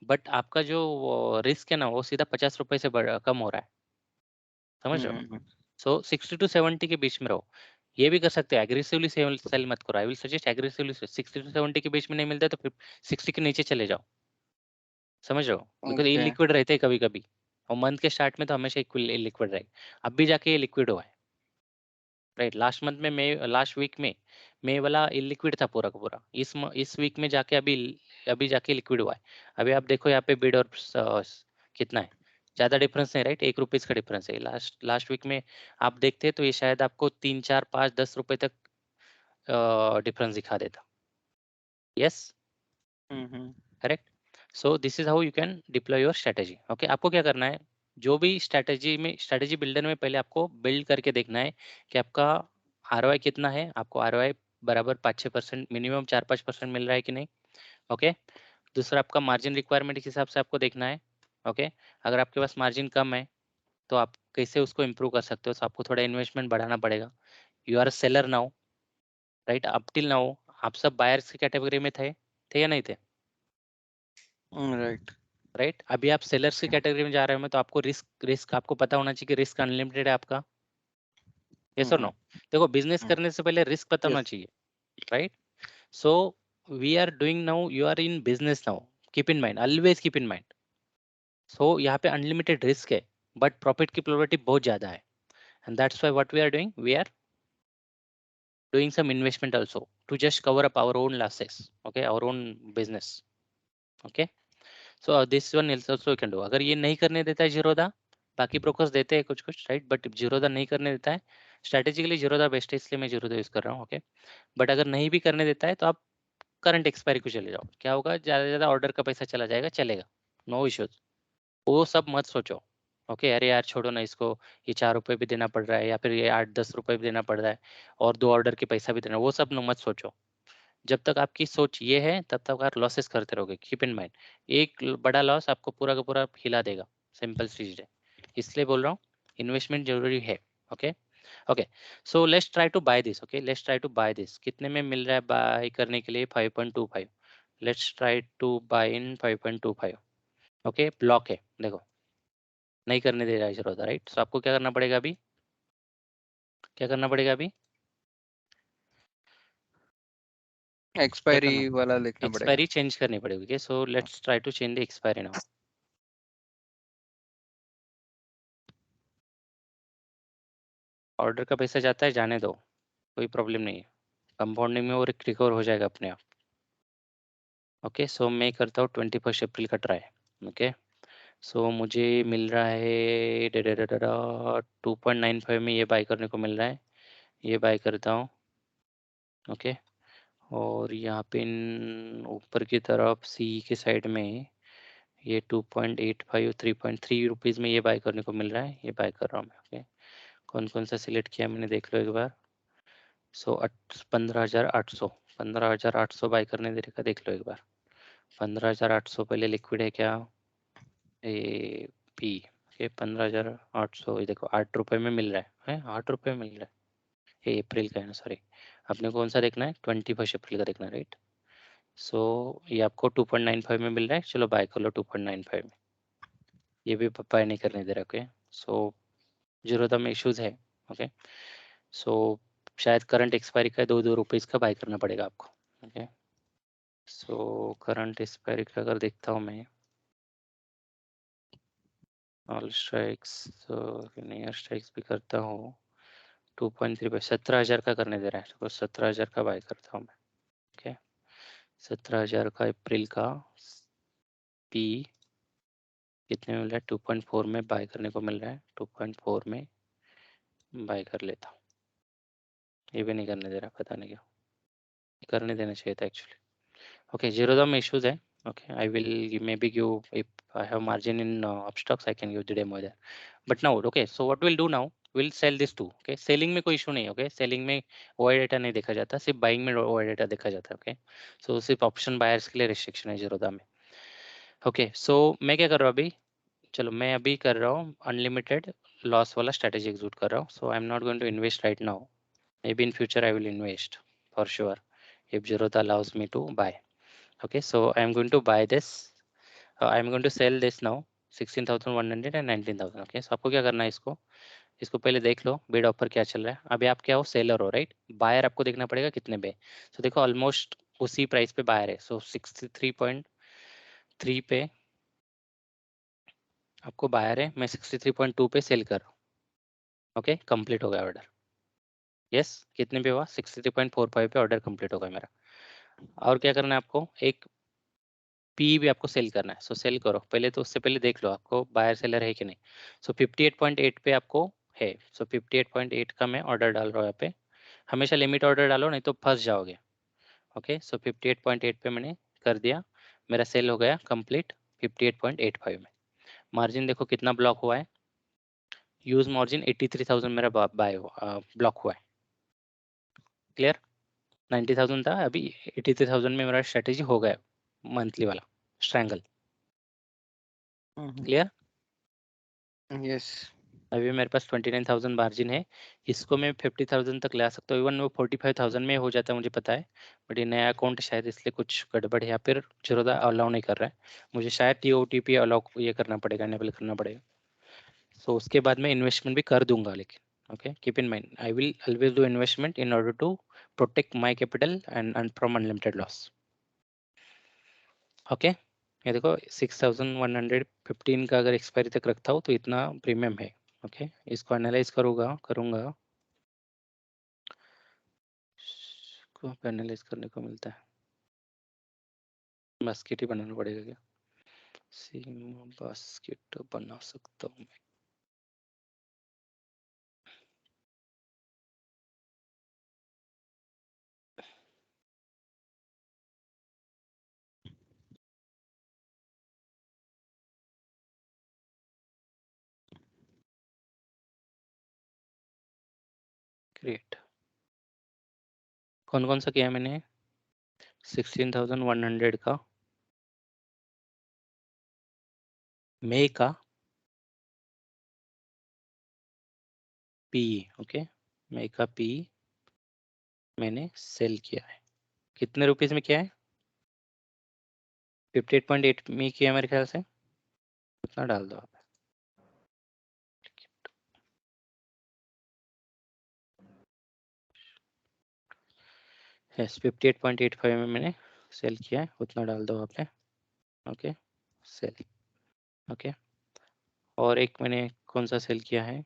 बट आपका जो रिस्क है ना वो सीधा 50 रुपए से कम हो रहा है, समझ रहे हो? हम्म सो 60 टू 70 के बीच में रहो। ये भी कर सकते हो, एग्रेसिवली सेल मत करो। I will suggest aggressively 60 to 70 के बीच में नहीं मिलता है तो फिर 60 के नीचे चले जाओ, समझ रहे हो? बिकॉज ये ओके लिक्विड रहते हैं कभी कभी, और मंथ के स्टार्ट में तो हमेशा लिक्विड रहेगा। अब भी जाके ये लिक्विड हुआ है, राइट? लास्ट मंथ में लास्ट वीक में मे वाला इलिक्विड था पूरा का पूरा। इस वीक में जाके अभी जाके लिक्विड हुआ है। अभी आप देखो यहाँ पे बिड और कितना है, ज्यादा डिफरेंस नहीं, राइट? 1 रुपीज का डिफरेंस है। लास्ट लास्ट वीक में आप देखते तो ये शायद आपको 3 4 5 10 रुपए तक डिफरेंस दिखा देता। Yes hmm correct. So this is how you can deploy your strategy. Okay, आपको क्या करना है, जो भी स्ट्रेटेजी बिल्डर में पहले आपको बिल्ड करके देखना है कि आपका आरओआई कितना है, आपको आरओआई बराबर 5-6% मिनिमम 4-5% मिल रहा है कि नहीं। ओके, दूसरा आपका मार्जिन रिक्वायरमेंट के हिसाब से आपको देखना है। ओके, अगर आपके पास मार्जिन कम है तो आप कैसे उसको इम्प्रूव कर सकते हो, तो आपको थोड़ा इन्वेस्टमेंट बढ़ाना पड़ेगा। You are seller now, right? Up till now आप सब बायर्स की कैटेगरी में थे या नहीं थे, राइट राइट? अभी आप सेलर्स की कैटेगरी में जा रहे हो तो आपको रिस्क आपको पता होना चाहिए कि रिस्क अनलिमिटेड है आपका। यस और नो? देखो बिजनेस करने से पहले रिस्क पता होना Yes. चाहिए, right? So we are doing now, you are in business now, keep in mind, always keep in mind. So यहाँ पे अनलिमिटेड रिस्क है बट प्रॉफिट की प्रोबेबिलिटी बहुत ज्यादा है, and that's why what we are doing, we are doing some investment also to just cover up our own losses, okay, our own business. Okay, so this one else also you can do. अगर ये नहीं करने देता है जीरोधा, बाकी brokers देते हैं कुछ कुछ, राइट? बट जीरोधा नहीं करने देता है, स्ट्रेटेजिकली जीरोधा बेस्ट है, इसलिए मैं जीरोधा यूज कर रहा हूँ। ओके, बट अगर नहीं भी करने देता है तो आप करंट एक्सपायरी को चले जाओ। क्या होगा, ज्यादा से ज्यादा ऑर्डर का पैसा चला जाएगा, चलेगा, नो इश्यूज। वो सब मत सोचो। ओके, अरे यार छोड़ो ना इसको, ये 4 रुपए भी देना पड़ रहा है या फिर ये 8-10 रुपए भी देना पड़ रहा है और 2 ऑर्डर के पैसा भी देना, वो सब मत सोचो। जब तक आपकी सोच ये है तब तक आप लॉसेस करते रहोगे, कीप इन माइंड। एक बड़ा लॉस आपको पूरा का पूरा हिला देगा, सिंपल चीज है। इसलिए बोल रहा हूँ इन्वेस्टमेंट जरूरी है। Okay okay, so let's try to buy this. Okay, let's try to buy this. कितने में मिल रहा है बाय करने के लिए? 5.25। Let's try to buy in 5.25। Okay, block है, देखो नहीं करने दे रहा है जरूरत, राइट? सो आपको क्या करना पड़ेगा अभी, क्या करना पड़ेगा अभी, क्या एक्सपायरी करना? वाला लिखना पड़ेगा एक्सपायरी चेंज करनी पड़ेगी। Okay, so let's try to change the expiry now. Order का पैसा जाता है, जाने दो, कोई प्रॉब्लम नहीं है, कंपाउंडिंग में वो रिकवर हो जाएगा अपने आप। ओके, सो मैं करता हूँ 21 अप्रैल का ट्राई। ओके, सो मुझे मिल रहा है 2.95 में ये बाय करने को मिल रहा है, ये बाय करता हूँ। ओके, और यहाँ पे ऊपर की तरफ सी के साइड में ये 2.85 3.3 रुपीज़ में ये बाय करने को मिल रहा है, ये बाय कर रहा हूँ मैं। ओके, कौन कौन सा सिलेक्ट किया मैंने देख लो एक बार। सो 15,800 बाय करने दे रखा, देख लो एक बार। 15,800 पहले लिक्विड है क्या, ए पी। ये 15,800, ये देखो 8 रुपए में मिल रहा है 8 रुपए में मिल रहा है। ये अप्रैल का है ना, सॉरी। अपने कौन सा देखना है, 21 अप्रैल का देखना है, राइट? सो ये आपको 2.95 में मिल रहा है, चलो बाय कर लो 2.95 में। ये भी बाय नहीं करने दे रहा। ओके, सो जीरोधा में इश्यूज है। ओके, सो शायद करंट एक्सपायरी का 2 रुपीज़ का बाय करना पड़ेगा आपको। ओके, सो करंट एक्सपायरी का अगर देखता हूँ मैं, ऑल स्ट्राइक्स, नियर स्ट्राइक्स भी करता हूँ, 2.3 पे 17,000 का करने दे रहा है, तो 17,000 का बाय करता हूँ मैं। ओके 17,000 का अप्रैल का पी कितने में मिल रहा है, 2.4 में बाय करने को मिल रहा है, 2.4 में बाय कर लेता हूँ। ये भी नहीं करने दे रहा, पता नहीं क्यों, करने देना चाहिए था एक्चुअली। ओके जीरो में इश्यूज है। Okay I will maybe give if I have margin in upstocks I can give the demo there, but now okay so what we'll do now we'll sell this too. okay selling में कोई issue नहीं है। Okay selling में OI data नहीं देखा जाता, सिर्फ buying में ओआई डेटा देखा जाता है। ओके सो सिर्फ ऑप्शन बायर्स के लिए रिस्ट्रिक्शन है जीरोधा में। ओके सो मैं क्या कर रहा हूँ अभी, चलो मैं अभी कर रहा हूँ अनलिमिटेड लॉस वाला स्ट्रेटेजी एग्जीक्यूट कर रहा हूँ। So I am not going to invest right now, maybe in future I will invest for sure if Zerodha allows me to buy. Okay, so I am going to buy this. I am going to sell this now 16,100 and 19,000. Okay, so आपको क्या करना है, इसको पहले देख लो bid offer क्या चल रहा है। अभी आप क्या हो, सेलर हो राइट। बायर आपको देखना पड़ेगा कितने पे। so देखो ऑलमोस्ट उसी प्राइस पे बायर है। so 63.3 पे आपको बायर है, मैं 63.2 पे सेल कर रहा हूँ। ओके कंप्लीट हो गया ऑर्डर। यस कितने पे हुआ, 63.45 पे ऑर्डर कंप्लीट हो गया मेरा। और क्या करना है आपको, एक पी भी आपको सेल करना है। सो सेल करो पहले, तो उससे पहले देख लो आपको बायर सेलर है कि नहीं। सो 58.8 पे आपको है। सो 58.8 का मैं ऑर्डर डाल रहा हूँ यहाँ पे। हमेशा लिमिट ऑर्डर डालो नहीं तो फंस जाओगे। ओके सो 58.8 पे मैंने कर दिया, मेरा सेल हो गया कंप्लीट 58.85 में। मार्जिन देखो कितना ब्लॉक हुआ है, यूज मार्जिन 83,000 मेरा बाय ब्लॉक हुआ है। क्लियर, 90,000 था, अभी 83,000 में मेरा स्ट्रेटेजी हो गया मंथली वाला स्ट्रैंगल। क्लियर, यस अभी मेरे पास 29,000 मार्जिन है, इसको मैं 50,000 तक ला सकता हूँ। इवन वो 45,000 में हो जाता है मुझे पता है, बट ये नया अकाउंट शायद इसलिए कुछ गड़बड़ है या फिर जीरोधा अलाउ नहीं कर रहा है। मुझे शायद TOTP अलाउ ये करना पड़ेगा, इनेबल करना पड़ेगा। सो उसके बाद मैं इन्वेस्टमेंट भी कर दूंगा, लेकिन okay keep in mind I will always do investment in order to protect my capital and from unlimited loss. Okay ये देखो 6,115 का अगर एक्सपायरी तक रखता हूँ तो इतना प्रीमियम है। ओके इसको एनालाइज करूंगा को एनालाइज करने को मिलता है, बास्केट ही बनाना पड़ेगा क्या, सीमा बास्केट बना सकता हूँ मैं। क्रिएट कौन कौन सा किया मैंने, 16,100 का, मे का पी। ओके मे का पी मैंने सेल किया है, कितने रुपीस में किया है, 58.8 में किया मेरे ख्याल से, उतना डाल दो आप। यस 58.85 में मैंने सेल किया है, उतना डाल दो आपने। Okay cell. ओके और एक मैंने कौन सा सेल किया है,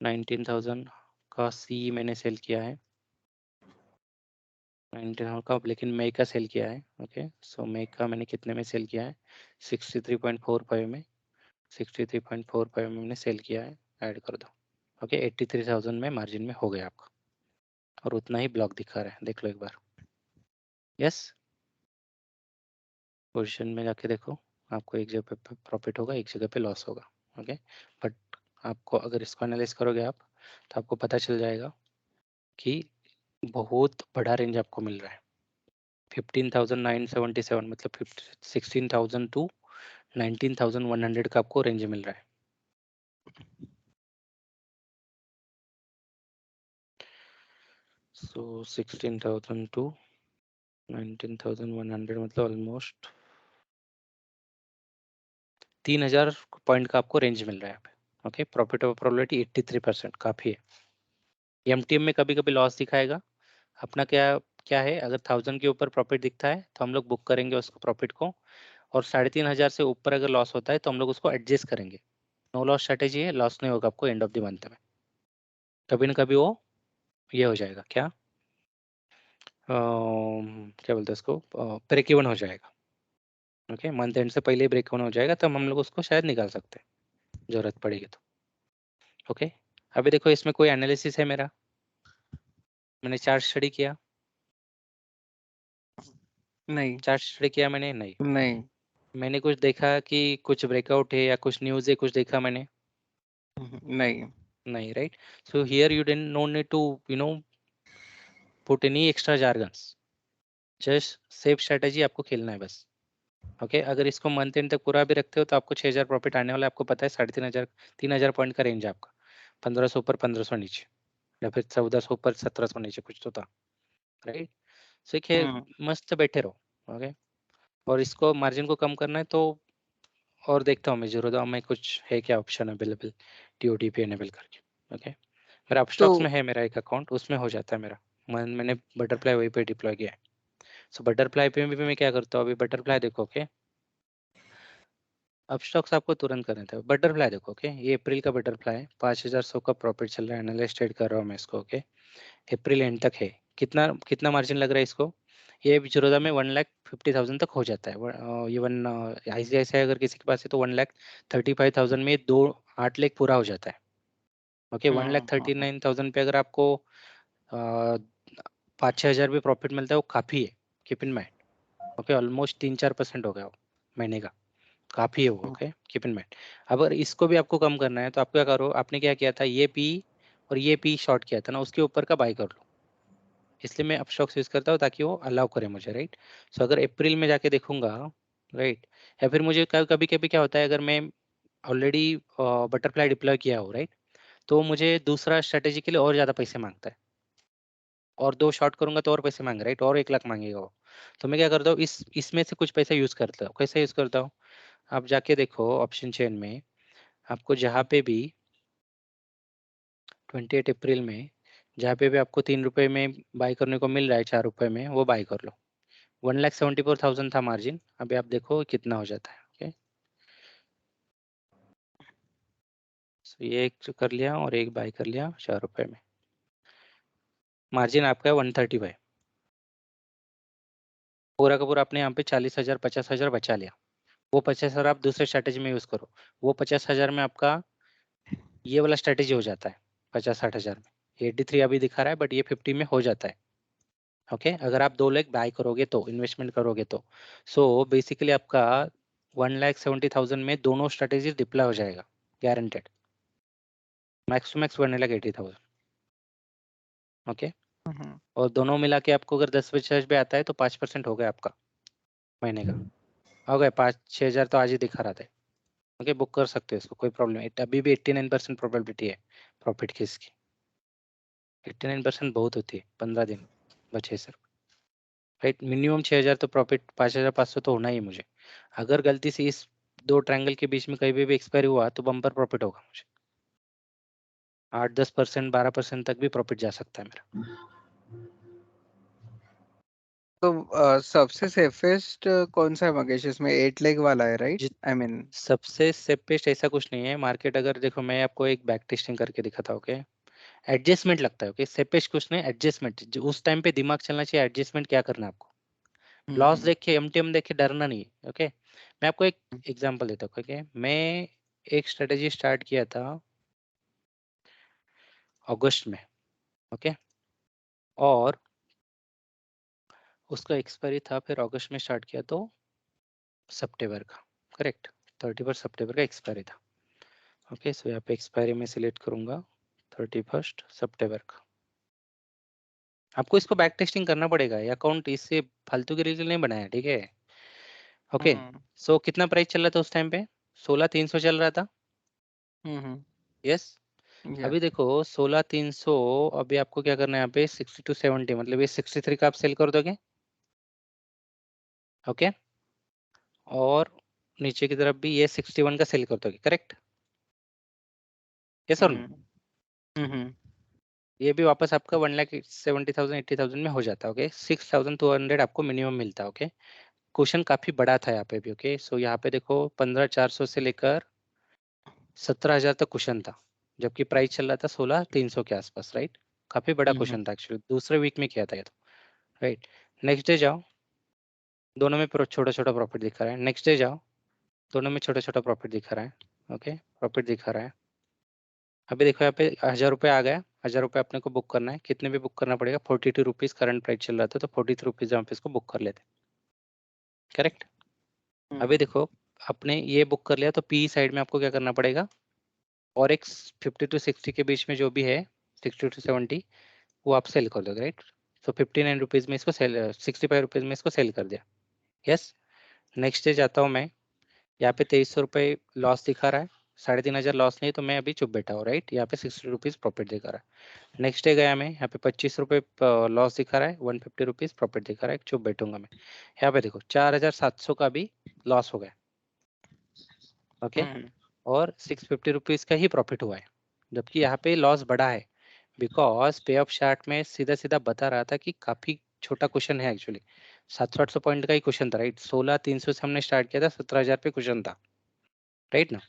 19,000 का सी मैंने सेल किया है, 19,000 का, लेकिन मई का सेल किया है। ओके सो मई का मैंने कितने में सेल किया है, 63.45 में, 63.45 में मैंने सेल किया है, ऐड कर दो। ओके 83,000 में मार्जिन में हो गया आपका, और उतना ही ब्लॉक दिखा रहा है, देख लो एक बार। यस पोजीशन में जाके देखो, आपको एक जगह पे प्रॉफिट होगा, एक जगह पे लॉस होगा। ओके बट आपको अगर इसको एनालाइज करोगे आप, तो आपको पता चल जाएगा कि बहुत बड़ा रेंज आपको मिल रहा है। 15,977 मतलब 16,000 टू 19,100 का आपको रेंज मिल रहा है। सो 16,000 टू 19,100 मतलब ऑलमोस्ट 3,000 पॉइंट का आपको रेंज मिल रहा है। ओके प्रॉफिट ऑफ प्रोबेबिलिटी 83% काफी है। MTM में कभी कभी लॉस दिखाएगा, अपना क्या क्या है, अगर 1,000 के ऊपर प्रॉफिट दिखता है तो हम लोग बुक करेंगे उसको प्रॉफिट को, और 3,500 से ऊपर अगर लॉस होता है तो हम लोग उसको एडजस्ट करेंगे। नो लॉस स्ट्रेटेजी है, लॉस नहीं होगा आपको एंड ऑफ द मंथ में। कभी ना कभी वो ये हो जाएगा, क्या क्या बोलते हैं उसको, ब्रेक इवन हो जाएगा। ओके, मंथ एंड से पहले ब्रेक इवन हो जाएगा, तब हम लोग उसको शायद निकाल सकते हैं, जरूरत पड़ेगी तो। ओके, अभी देखो इसमें कोई एनालिसिस है मेरा, मैंने चार्ट स्टडी किया, नहीं चार्ट स्टडी किया मैंने, नहीं। नहीं मैंने कुछ देखा कि कुछ ब्रेकआउट है या कुछ न्यूज़ है, कुछ देखा मैंने, नहीं नहीं, right. So here you didn't no need to put any extra jargons, just safe strategy आपको खेलना है बस। ओके, अगर इसको मंथ एंड तक पूरा भी रखते हो तो आपको 6,000 प्रॉफिट आने वाला है, आपको पता है 3,500 3,000 पॉइंट का रेंज है आपका, 1,500 ऊपर 1,500 नीचे, या फिर 1,400 ऊपर 1,700 नीचे कुछ तो था, राइट। सो मस्त बैठे रहो। ओके, और इसको मार्जिन को कम करना है तो, और देखता हूँ मैं जीरोधा में कुछ है क्या ऑप्शन अवेलेबल टीओटीपी एनेबल करके। ओके, मेरा अपस्टॉक्स तो में है मेरा एक अकाउंट, उसमें हो जाता है मेरा, मैंने बटरफ्लाई वहीं पे डिप्लॉय किया है। सो बटरफ्लाई पे भी मैं क्या करता हूँ, अभी बटरफ्लाई देखो। ओके, अपस्टॉक्स आपको तुरंत करने थे, बटरफ्लाई देखो। ओके, ये अप्रैल का बटरफ्लाई है, 5,100 का प्रॉफिट चल रहा है, एनालाइज ट्रेड कर रहा हूँ मैं इसको। ओके, अप्रैल एंड तक है, कितना कितना मार्जिन लग रहा है इसको, ये जीरोधा में 1,50,000 तक हो जाता है। इवन ICICI अगर किसी के पास है तो 1,35,000 में 8 लाख पूरा हो जाता है। ओके, 1,39,000 पे अगर आपको 5-6 हज़ार भी प्रॉफिट मिलता है वो काफ़ी है, keep in mind. Okay, almost 3-4% हो गया वो महीने का, काफ़ी है वो। Okay, keep in mind. अगर इसको भी आपको कम करना है तो आप क्या करो, आपने क्या किया था, ये पी और ये पी शॉर्ट किया था ना, उसके ऊपर का बाय कर लो, इसलिए मैं अपस्टॉक्स यूज करता हूँ ताकि वो अलाउ करे मुझे, राइट। सो अगर अप्रैल में जाके देखूंगा, राइट, या फिर मुझे कभी कभी क्या होता है, अगर मैं ऑलरेडी बटरफ्लाई डिप्लॉय किया हो, राइट, तो मुझे दूसरा स्ट्रेटेजी के लिए और ज़्यादा पैसे मांगता है, और 2 शॉर्ट करूंगा तो और पैसे मांग, राइट, और 1 लाख मांगेगा वो। तो मैं क्या करता हूँ, इसमें से कुछ पैसा यूज करता हूँ। कैसे यूज करता हूँ, आप जाके देखो ऑप्शन चेन में, आपको जहाँ पे भी 28 अप्रैल में जहाँ पे भी आपको 3 रुपए में बाय करने को मिल रहा है, 4 रुपए में, वो बाय कर लो। 1,74,000 था मार्जिन, अभी आप देखो कितना हो जाता है। ओके, सो ये एक जो कर लिया और एक बाय कर लिया 4 रुपए में, मार्जिन आपका है 135, पूरा का पूरा आपने यहाँ पे 40,000 50,000 बचा लिया। वो 50,000 आप दूसरे स्ट्रैटेजी में यूज करो, वो 50,000 में आपका ये वाला स्ट्रैटेजी हो जाता है 50-60,000 में। 83 अभी दिखा रहा है, बट ये 50 में हो जाता है। ओके, अगर आप 2 लाख बाय करोगे तो, इन्वेस्टमेंट करोगे तो, सो बेसिकली आपका 1,70,000 में दोनों स्ट्रैटेजी डिप्लॉय हो जाएगा, guaranteed, max to max 1,80,000। Okay, और दोनों मिला के आपको अगर 10 भी आता है तो 5% हो गया आपका महीने का, हो गया 5-6 हज़ार तो आज ही दिखा रहा था। ओके, बुक कर सकते हो इसको, कोई प्रॉब्लम नहीं, अभी भी 89% प्रोबेबिलिटी है प्रॉफिट की इसकी। 89% बहुत होती है, 15 दिन बचे सिर्फ, राइट। मिनिमम 6,000 तो प्रॉफिट, 5,500 तो होना ही है मुझे। अगर गलती से इस 2 ट्रायंगल के बीच में कहीं भी एक्सपायरी हुआ तो बम्पर प्रॉफिट होगा मुझे, 8-10% 12% तक भी प्रॉफिट जा सकता है मेरा। तो सबसे सेफेस्ट कौन सा है मगेश, इसमें 8 लेग वाला है, राइट? जित आई मीन सबसे सेफेस्ट ऐसा कुछ नहीं है मार्केट, अगर देखो मैं आपको एक बैक टेस्टिंग करके दिखाता हूँ। ओके, एडजस्टमेंट लगता है। ओके, सेफेस्ट कुछ नहीं, एडजस्टमेंट, उस टाइम पे दिमाग चलना चाहिए, एडजस्टमेंट क्या करना है आपको, लॉस देख के एमटीएम देख के डरना नहीं है। ओके, मैं आपको एक एग्जांपल देता हूँ। ओके, मैं एक स्ट्रेटेजी स्टार्ट किया था अगस्त में। ओके, और उसका एक्सपायरी था फिर अगस्त में स्टार्ट किया तो सितंबर का, करेक्ट, 31 सितंबर का एक्सपायरी था। ओके, सो यहाँ पे एक्सपायरी में सिलेक्ट करूंगा 31 सितंबर का। आपको इसको बैक टेस्टिंग करना पड़ेगा, ये अकाउंट इससे फालतू के लिए नहीं बनाया, ठीक है। ओके, सो कितना प्राइस चल रहा था उस टाइम पे, 16,300 चल रहा था। यस, या अभी देखो 16,300, अभी आपको क्या करना है यहाँ पे 60 to 70, मतलब ये 63 का आप सेल कर दोगे। ओके, और नीचे की तरफ भी ये 61 का सेल कर दोगे, करेक्ट, यस और नो। ये भी वापस आपका 1,70,000 80,000 में हो जाता है। ओके, 6,200 आपको मिनिमम मिलता है। ओके, क्वेश्चन काफी बड़ा था यहाँ पे भी। ओके, सो यहाँ पे देखो 15,400 से लेकर 17,000 तक क्वेश्चन था, जबकि प्राइस चल रहा था 16,300 के आसपास, राइट। काफी बड़ा क्वेश्चन था एक्चुअली, दूसरे वीक में किया था ये तो, राइट। नेक्स्ट डे जाओ, दोनों में छोटा छोटा प्रॉफिट दिखा रहा है। नेक्स्ट डे जाओ, दोनों में छोटा छोटा प्रॉफिट दिखा रहा है। ओके, प्रॉफिट दिखा रहा है। अभी देखो यहाँ पे 1000 रुपये आ गया, 1000 रुपये अपने को बुक करना है। कितने भी बुक करना पड़ेगा, 42 रुपीज करंट प्राइस चल रहा था, तो 43 रुपीज हम इसको बुक कर लेते, करेक्ट। अभी देखो अपने ये बुक कर लिया, तो पी साइड में आपको क्या करना पड़ेगा, और एक 50 to 60 के बीच में जो भी है, 60 to 70, वो आप सेल कर दोगे, राइट। तो 59 रुपीज में इसको सेल, 65 रुपीज में इसको सेल कर दिया, यस। नेक्स्ट डे जाता हूँ मैं, यहाँ पे 2300 रुपये लॉस दिखा रहा है, 3500 लॉस नहीं, तो मैं अभी चुप बैठा हूँ, राइट। यहाँ पे 60 रुपीज प्रॉफिट दिखा रहा है। नेक्स्ट डे गया मैं, यहाँ पे 25 रुपये लॉस दिखा रहा है, 150 रुपीज प्रॉफिट दिखा रहा है, चुप बैठूंगा मैं। यहाँ पे देखो 4700 का भी लॉस हो गया, ओके। और 650 रुपीज का ही प्रॉफिट हुआ है, जबकि यहाँ पे लॉस बढ़ा है, बिकॉज पे ऑफ चार्ट में सीधा सीधा बता रहा था कि काफी छोटा क्वेश्चन है एक्चुअली, 700-800 पॉइंट का ही क्वेश्चन था, राइट। 16,300 से हमने स्टार्ट किया था, 17,000 पे क्वेश्चन था, राइट ना।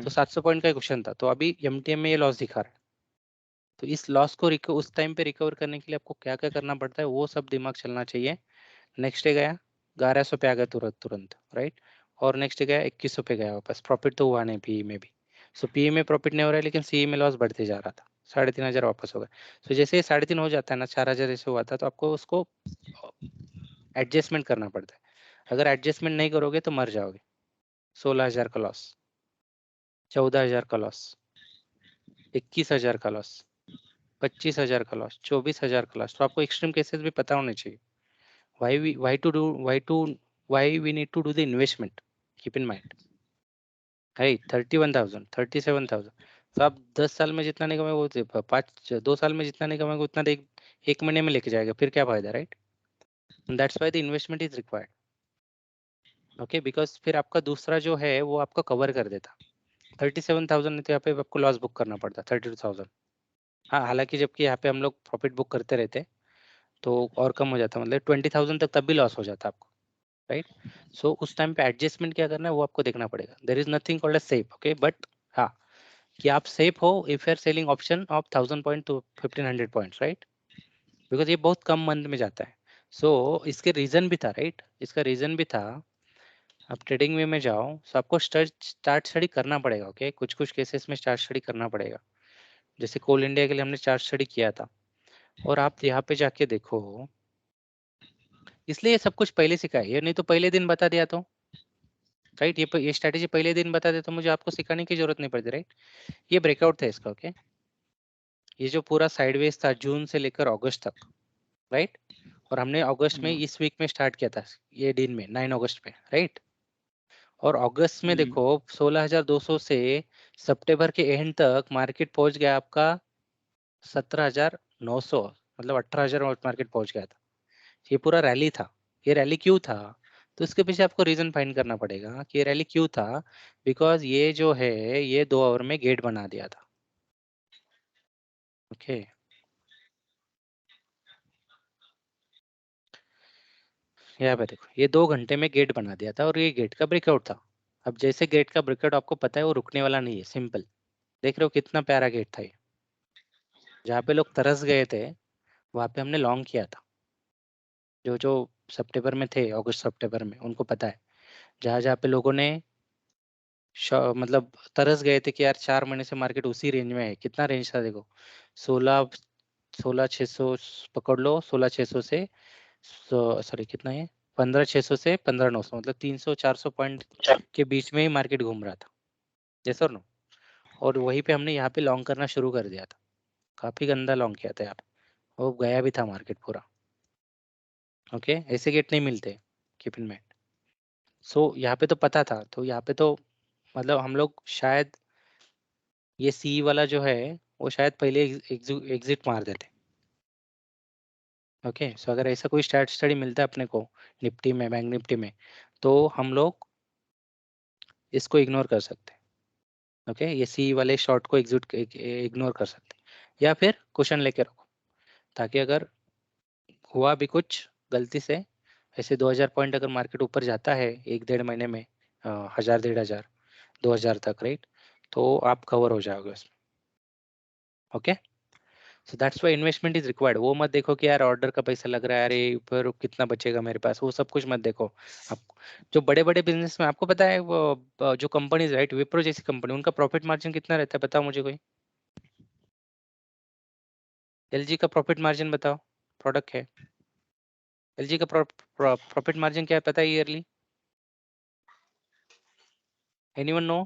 तो 700 पॉइंट का क्वेश्चन था, तो अभी एमटीएम में ये लॉस दिखा रहा है। तो इस लॉस को उस टाइम पे रिकवर करने के लिए आपको क्या क्या करना पड़ता है, वो सब दिमाग चलना चाहिए। नेक्स्ट डे गया 1100 पे आ गया तुरंत तुरंत, राइट। और नेक्स्ट डे गया 2100 पे गया वापस, प्रॉफिट तो हुआ नहीं पीई में भी। सो पीई में प्रॉफिट नहीं हो रहा है, लेकिन सीई में लॉस बढ़ते जा रहा था, 3500 वापस हो गया। सो जैसे 3.5 हो जाता है ना, 4000 जैसे हुआ था, तो आपको उसको एडजस्टमेंट करना पड़ता है। अगर एडजस्टमेंट नहीं करोगे तो मर जाओगे। 16,000 का लॉस, 14,000 का लॉस, 21,000 का लॉस, 25,000 का लॉस, 24,000 का लॉस। तो आपको एक्सट्रीम केसेस भी पता होने चाहिए। Why we need to do the investment, keep in mind, है 31,000, 37,000। तो आप 10 साल में जितना नहीं कमाएंगे, वो 2 साल में जितना नहीं कमाएंगे उतना एक महीने में लेके जाएगा, फिर क्या फायदा, right. That's why the investment is required, okay. Because फिर आपका दूसरा जो है वो आपका कवर कर देता। 37,000 तो यहाँ पे आपको लॉस बुक करना पड़ता, 32,000। हाँ, हालांकि जबकि यहाँ पे हम लोग प्रॉफिट बुक करते रहते तो और कम हो जाता, मतलब 20,000 तक तब भी लॉस हो जाता आपको, राइट। सो उस टाइम पे एडजस्टमेंट क्या करना है वो आपको देखना पड़ेगा। There is nothing called as safe, okay. But हाँ, कि आप सेफ हो if you are selling option of 1000 point to 1500 points, right. Because ये बहुत कम मंथ में जाता है। सो इसके रीजन भी था, राइट। इसका रीजन भी था, आप ट्रेडिंग वे में जाओ, सो आपको स्टार्ट स्टडी करना पड़ेगा, ओके। कुछ कुछ केसेस में स्टार्ट स्टडी करना पड़ेगा। जैसे कोल इंडिया के लिए हमने स्टार्ट स्टडी किया था, और आप यहाँ पे जाके देखो, इसलिए ये सब कुछ पहले सिखाया, ये नहीं तो पहले दिन बता दिया तो, राइट। ये स्ट्रैटेजी पहले दिन बता दे तो मुझे आपको सिखाने की जरूरत नहीं पड़ती, राइट। ये ब्रेकआउट था इसका, ओके। ये जो पूरा साइडवेज था जून से लेकर अगस्त तक, राइट। और हमने अगस्त में इस वीक में स्टार्ट किया था, ये दिन में 9 अगस्त पे, राइट। और अगस्त में देखो 16,200 से सितंबर के एंड तक मार्केट पहुंच गया आपका 17,900, मतलब 18,000 मार्केट पहुंच गया था। ये पूरा रैली था। ये रैली क्यों था, तो इसके पीछे आपको रीजन फाइंड करना पड़ेगा कि ये रैली क्यों था। बिकॉज ये जो है ये 2 आवर में गेट बना दिया था, ओके। यहाँ पे देखो ये 2 घंटे में गेट बना दिया था, और ये गेट का ब्रेकआउट था। अब जैसे गेट का ब्रेकआउट आपको पता है वो रुकने वाला नहीं है, सिंपल। देख रहे हो कितना प्यारा गेट था ये, जहाँ पे लोग तरस गए थे वहां पे हमने लॉन्ग किया था। जो जो सितंबर में थे, अगस्त सितंबर में, उनको पता है। जहाँ जहाँ पे लोगों ने मतलब तरस गए थे कि यार 4 महीने से मार्केट उसी रेंज में है। कितना रेंज था देखो, 16,600 पकड़ लो, 16,600 से, सॉरी कितना है, 15,600 से 15,900, मतलब 300-400 पॉइंट के बीच में ही मार्केट घूम रहा था, जैसा नो। और वहीं पे हमने यहाँ पे लॉन्ग करना शुरू कर दिया था, काफी गंदा लॉन्ग किया था यार, वो गया भी था मार्केट पूरा, ओके। ऐसे गेट नहीं मिलते, कीप इन माइंड। सो यहाँ पे तो पता था, तो यहाँ पे तो मतलब हम लोग शायद ये सी वाला जो है वो शायद पहले एग्जिट मार देते, ओके। सो अगर ऐसा कोई स्टार्ट स्टडी मिलता है अपने को निफ्टी में, बैंक निफ्टी में, तो हम लोग इसको इग्नोर कर सकते हैं, ओके। ये सी वाले शॉर्ट को एग्जिट इग्नोर कर सकते हैं, या फिर क्वेश्चन लेके रखो, ताकि अगर हुआ भी कुछ गलती से, ऐसे 2,000 पॉइंट अगर मार्केट ऊपर जाता है 1-1.5 महीने में, 1,000, 1,500, 2,000 तक, राइट, तो आप कवर हो जाओगे उसमें। Okay, so that's why investment is required. वो मत देखो कि यार ऑर्डर का पैसा लग रहा है, अरे ऊपर कितना बचेगा मेरे पास, वो सब कुछ मत देखो। आप जो बड़े बड़े बिजनेस में आपको पता है वो जो कंपनीज राइट, विप्रो जैसी कंपनी, उनका प्रॉफिट मार्जिन कितना रहता है बताओ मुझे कोई। एलजी का प्रॉफिट मार्जिन बताओ, प्रोडक्ट है एलजी का प्रॉफिट मार्जिन क्या है पता है ईयरली, एनीवन नो?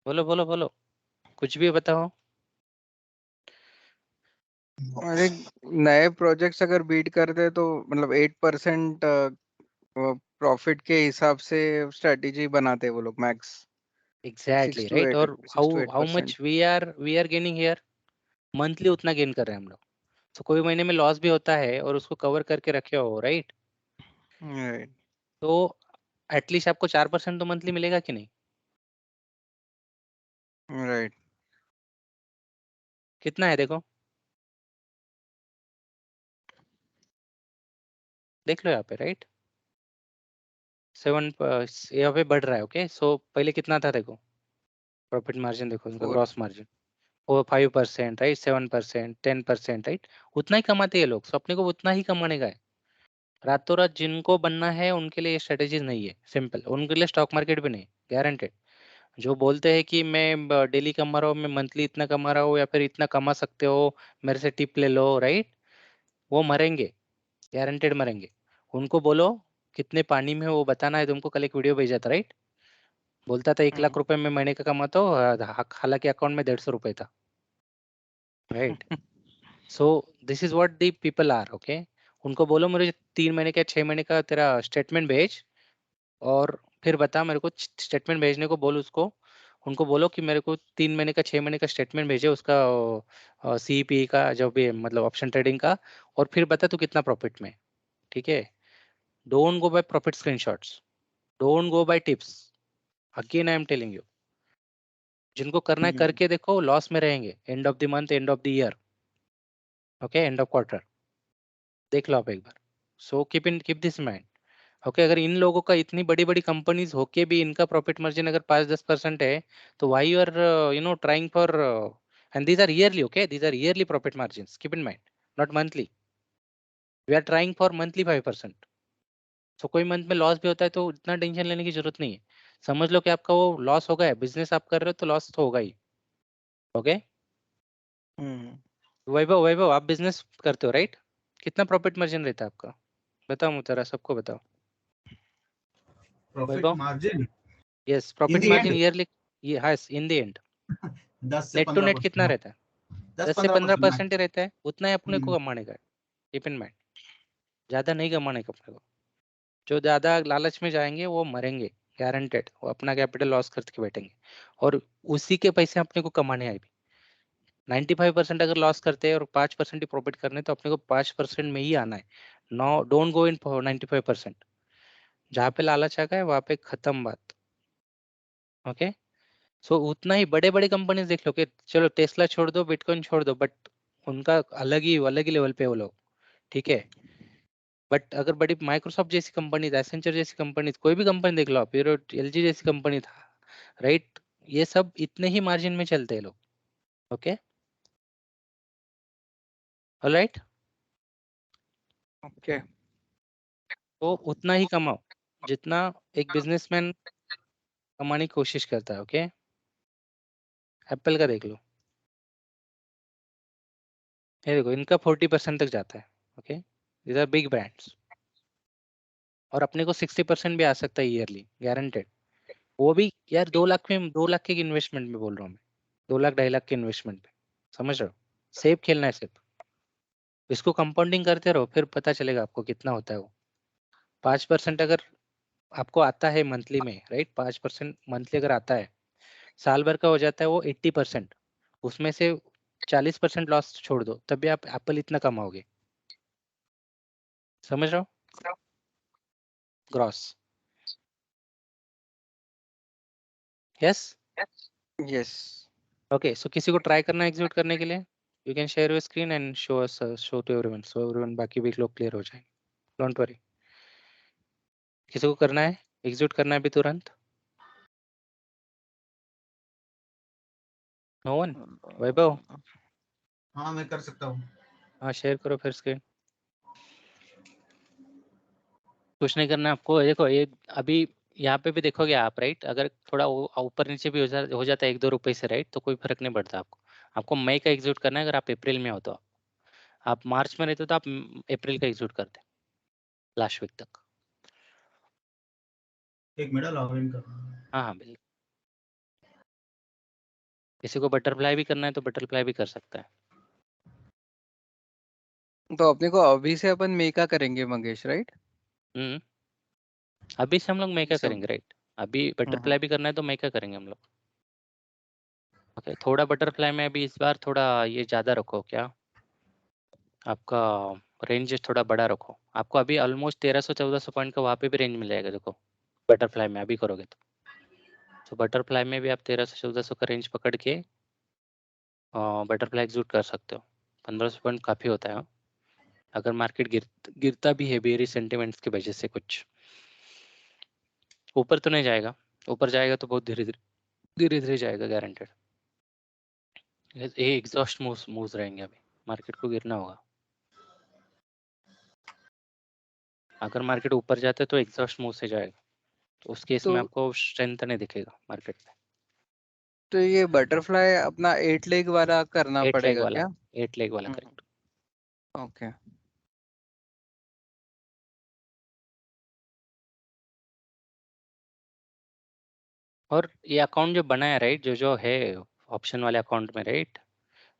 बोलो बोलो बोलो, कुछ भी बताओ। अरे नए प्रोजेक्ट्स अगर बीट करते तो मतलब 8% प्रॉफिट के हिसाब से स्ट्रेटेजी बनाते वो लोग मैक्स एग्जैक्टली राइट, और 6 to how 8%। Much we are gaining here, monthly उतना गेन कर रहे हैं हम लोग। तो कोई महीने में लॉस भी होता है और उसको कवर करके रखे हो राइट, राइट तो एटलीस्ट आपको 4% तो मंथली मिलेगा कि नहीं? राइट कितना है देखो, देख लो यहाँ पे राइट, 7 यहाँ पे बढ़ रहा है। ओके, सो पहले कितना था देखो, प्रॉफिट मार्जिन देखो उनका, 4 ग्रॉस मार्जिन वो 5% राइट, 7%, 10% राइट, उतना ही कमाते हैं लोग। सो अपने को उतना ही कमाने का है। रातों रात जिनको बनना है उनके लिए ये स्ट्रेटेजीज नहीं है, सिंपल, उनके लिए स्टॉक मार्केट भी नहीं, गारंटेड। जो बोलते हैं कि मैं डेली कमा रहा हूँ, मैं मंथली इतना कमा रहा हूँ, या फिर इतना कमा सकते हो, मेरे से टिप ले लो राइट, वो मरेंगे, गारंटेड मरेंगे। उनको बोलो कितने पानी में वो बताना है तुमको। कल एक वीडियो भेजा था राइट, बोलता था 1 लाख रुपए में महीने का कमाता हूँ, हालांकि अकाउंट में 150 रुपए था right. So this is what the people are. Okay, उनको बोलो मुझे 3 महीने का 6 महीने का तेरा स्टेटमेंट भेज, और फिर बता मेरे को, स्टेटमेंट भेजने को बोल उसको, उनको बोलो कि मेरे को 3 महीने का 6 महीने का स्टेटमेंट भेजे उसका, सीईपी का जो भी है, मतलब ऑप्शन ट्रेडिंग का, और फिर बता तू कितना प्रॉफिट में। ठीक है, don't go by profit screenshots, don't go by tips, again I am telling you. जिनको करना है करके देखो, लॉस में रहेंगे end of the month, end of the year, okay, end of quarter, देख लो आप एक बार। So keep this mind. Okay, अगर इन लोगों का इतनी बड़ी बड़ी कंपनीज होके भी इनका प्रॉफिट मार्जिन अगर 5-10% है, तो why you are trying for, and these are yearly, okay, these are yearly profit margin, keep in mind, not monthly. We are trying for monthly 5%। सो कोई मंथ में लॉस भी होता है तो इतना टेंशन लेने की जरूरत नहीं है। समझ लो कि आपका वो लॉस हो गया है, बिजनेस आप कर रहे हो तो लॉस तो होगा ही। ओके, वैभव वैभव आप बिजनेस करते हो राइट, कितना प्रॉफिट मार्जिन रहता है आपका, बताओ मुझे, सबको बताओ। Profit Vaibhav, margin yes, in profit the margin and yearly, हाँ इन द एंड 10 से नेट टू नेट 15%। कितना रहता है? 10 10 से 15% 15% मैक्स। ही रहता है, उतना ही अपने को कमाने का है, कीप इन माइंड, ज्यादा नहीं कमाने का अपने को। जो ज्यादा लालच में जाएंगे वो मरेंगे, गारंटेड, वो अपना कैपिटल लॉस करके बैठेंगे, और उसी के पैसे अपने को कमाने आए भी। 95% अगर लॉस करते हैं और 5% ही प्रॉफिट करने, तो अपने को 5% में ही आना है। नो, डोंट गो इन 95%। जहाँ पे लालच आ गया वहाँ पे खत्म बात। ओके, सो उतना ही बड़े बड़े कंपनीज देख लो, कि चलो टेस्ला छोड़ दो, बिटकॉइन छोड़ दो, बट उनका अलग ही लेवल पे वो लोग, ठीक है। बट अगर बड़ी माइक्रोसॉफ्ट जैसी कंपनी, एसेंचर जैसी कंपनी, कोई भी कंपनी देख लो आप, एलजी जैसी कंपनी था राइट, ये सब इतने ही मार्जिन में चलते हैं लोग। ओके, ऑलराइट, ओके तो उतना ही कमाओ जितना एक बिजनेसमैन कमाने की कोशिश करता है। ओके, एप्पल का देख लो, ये देखो इनका 40% तक जाता है। Okay, these are big brands, और अपने को 60% भी आ सकता है ईयरली, गारंटेड। वो भी यार 2 लाख में, 2 लाख के इन्वेस्टमेंट में बोल रहा हूँ मैं, 2 लाख 2.5 लाख के इन्वेस्टमेंट पे, समझ रहे हो? सेफ खेलना है सिर्फ, इसको कंपाउंडिंग करते रहो, फिर पता चलेगा आपको कितना होता है वो। 5% अगर आपको आता है मंथली में राइट, 5% मंथली अगर आता है, साल भर का हो जाता है वो 80%, उसमें से 40% लॉस छोड़ दो, तब भी आप एप्पल इतना कमाओगे, समझ रहे हो? Gross, yes. Yes okay, so किसी को ट्राई करना एग्जीक्यूट करने के लिए, you can share your screen and show to everyone, so everyone, बाकी भी लोग क्लियर हो जाएंगे, डोंट वरी। किसी को करना है एग्जीक्यूट करना है अभी तुरंत? No one. वैभव, हाँ मैं कर सकता हूँ। हाँ शेयर करो फिर स्क्रीन। कुछ नहीं करना आपको, देखो ये अभी यहाँ पे भी देखोगे आप, राइट, अगर थोड़ा ऊपर नीचे भी हो जाता है 1-2 रुपए से, राइट, तो कोई फर्क नहीं पड़ता आपको। आपको मई का एग्जीक्यूट करना है, अगर आप अप्रैल में हो तो। आप मार्च में रहते हो तो आप अप्रैल का एग्जीक्यूट करते लास्ट वीक तक। एक मिनट लॉग इन करना। हाँ हाँ बिल्कुल। किसी को बटरफ्लाई भी करना है तो बटरफ्लाई भी कर सकता है। तो अपने को अभी से अपन मेका करेंगे मंगेश, राइट? हम्म, अभी से हम लोग मेका सब। करेंगे, राइट। अभी बटरफ्लाई भी करना है तो मेका करेंगे हम लोग। ओके, थोड़ा बटरफ्लाई में अभी इस बार थोड़ा ये ज़्यादा रखो क्या, आपका रेंज थोड़ा बड़ा रखो। आपको अभी ऑलमोस्ट 1300-1400 पॉइंट का वहाँ पे भी रेंज मिल जाएगा, देखो बटरफ्लाई में अभी करोगे तो बटरफ्लाई में भी आप 1300-1400 का रेंज पकड़ के बटरफ्लाई एग्जीक्यूट कर सकते हो। 1500 पॉइंट काफ़ी होता है, हाँ। अगर मार्केट गिरता भी है बेरी सेंटिमेंट्स की वजह से, कुछ ऊपर तो नहीं जाएगा, ऊपर जाएगा तो बहुत धीरे धीरे जाएगा गारंटेड। ये एग्जॉस्ट मूव्स रहेंगे, अभी मार्केट को गिरना होगा। अगर मार्केट ऊपर जाता है तो एग्जॉस्ट मूव से जाएगा, तो उस केस में तो आपको स्ट्रेंथ नहीं दिखेगा मार्केट में। तो ये बटरफ्लाई अपना 8 लेग वाला करना 8 लेग पड़ेगा वाला, क्या? 8 लेग वाला, करेक्ट। ओके। और ये अकाउंट जो बना है, राइट, जो जो है ऑप्शन वाले अकाउंट में, राइट,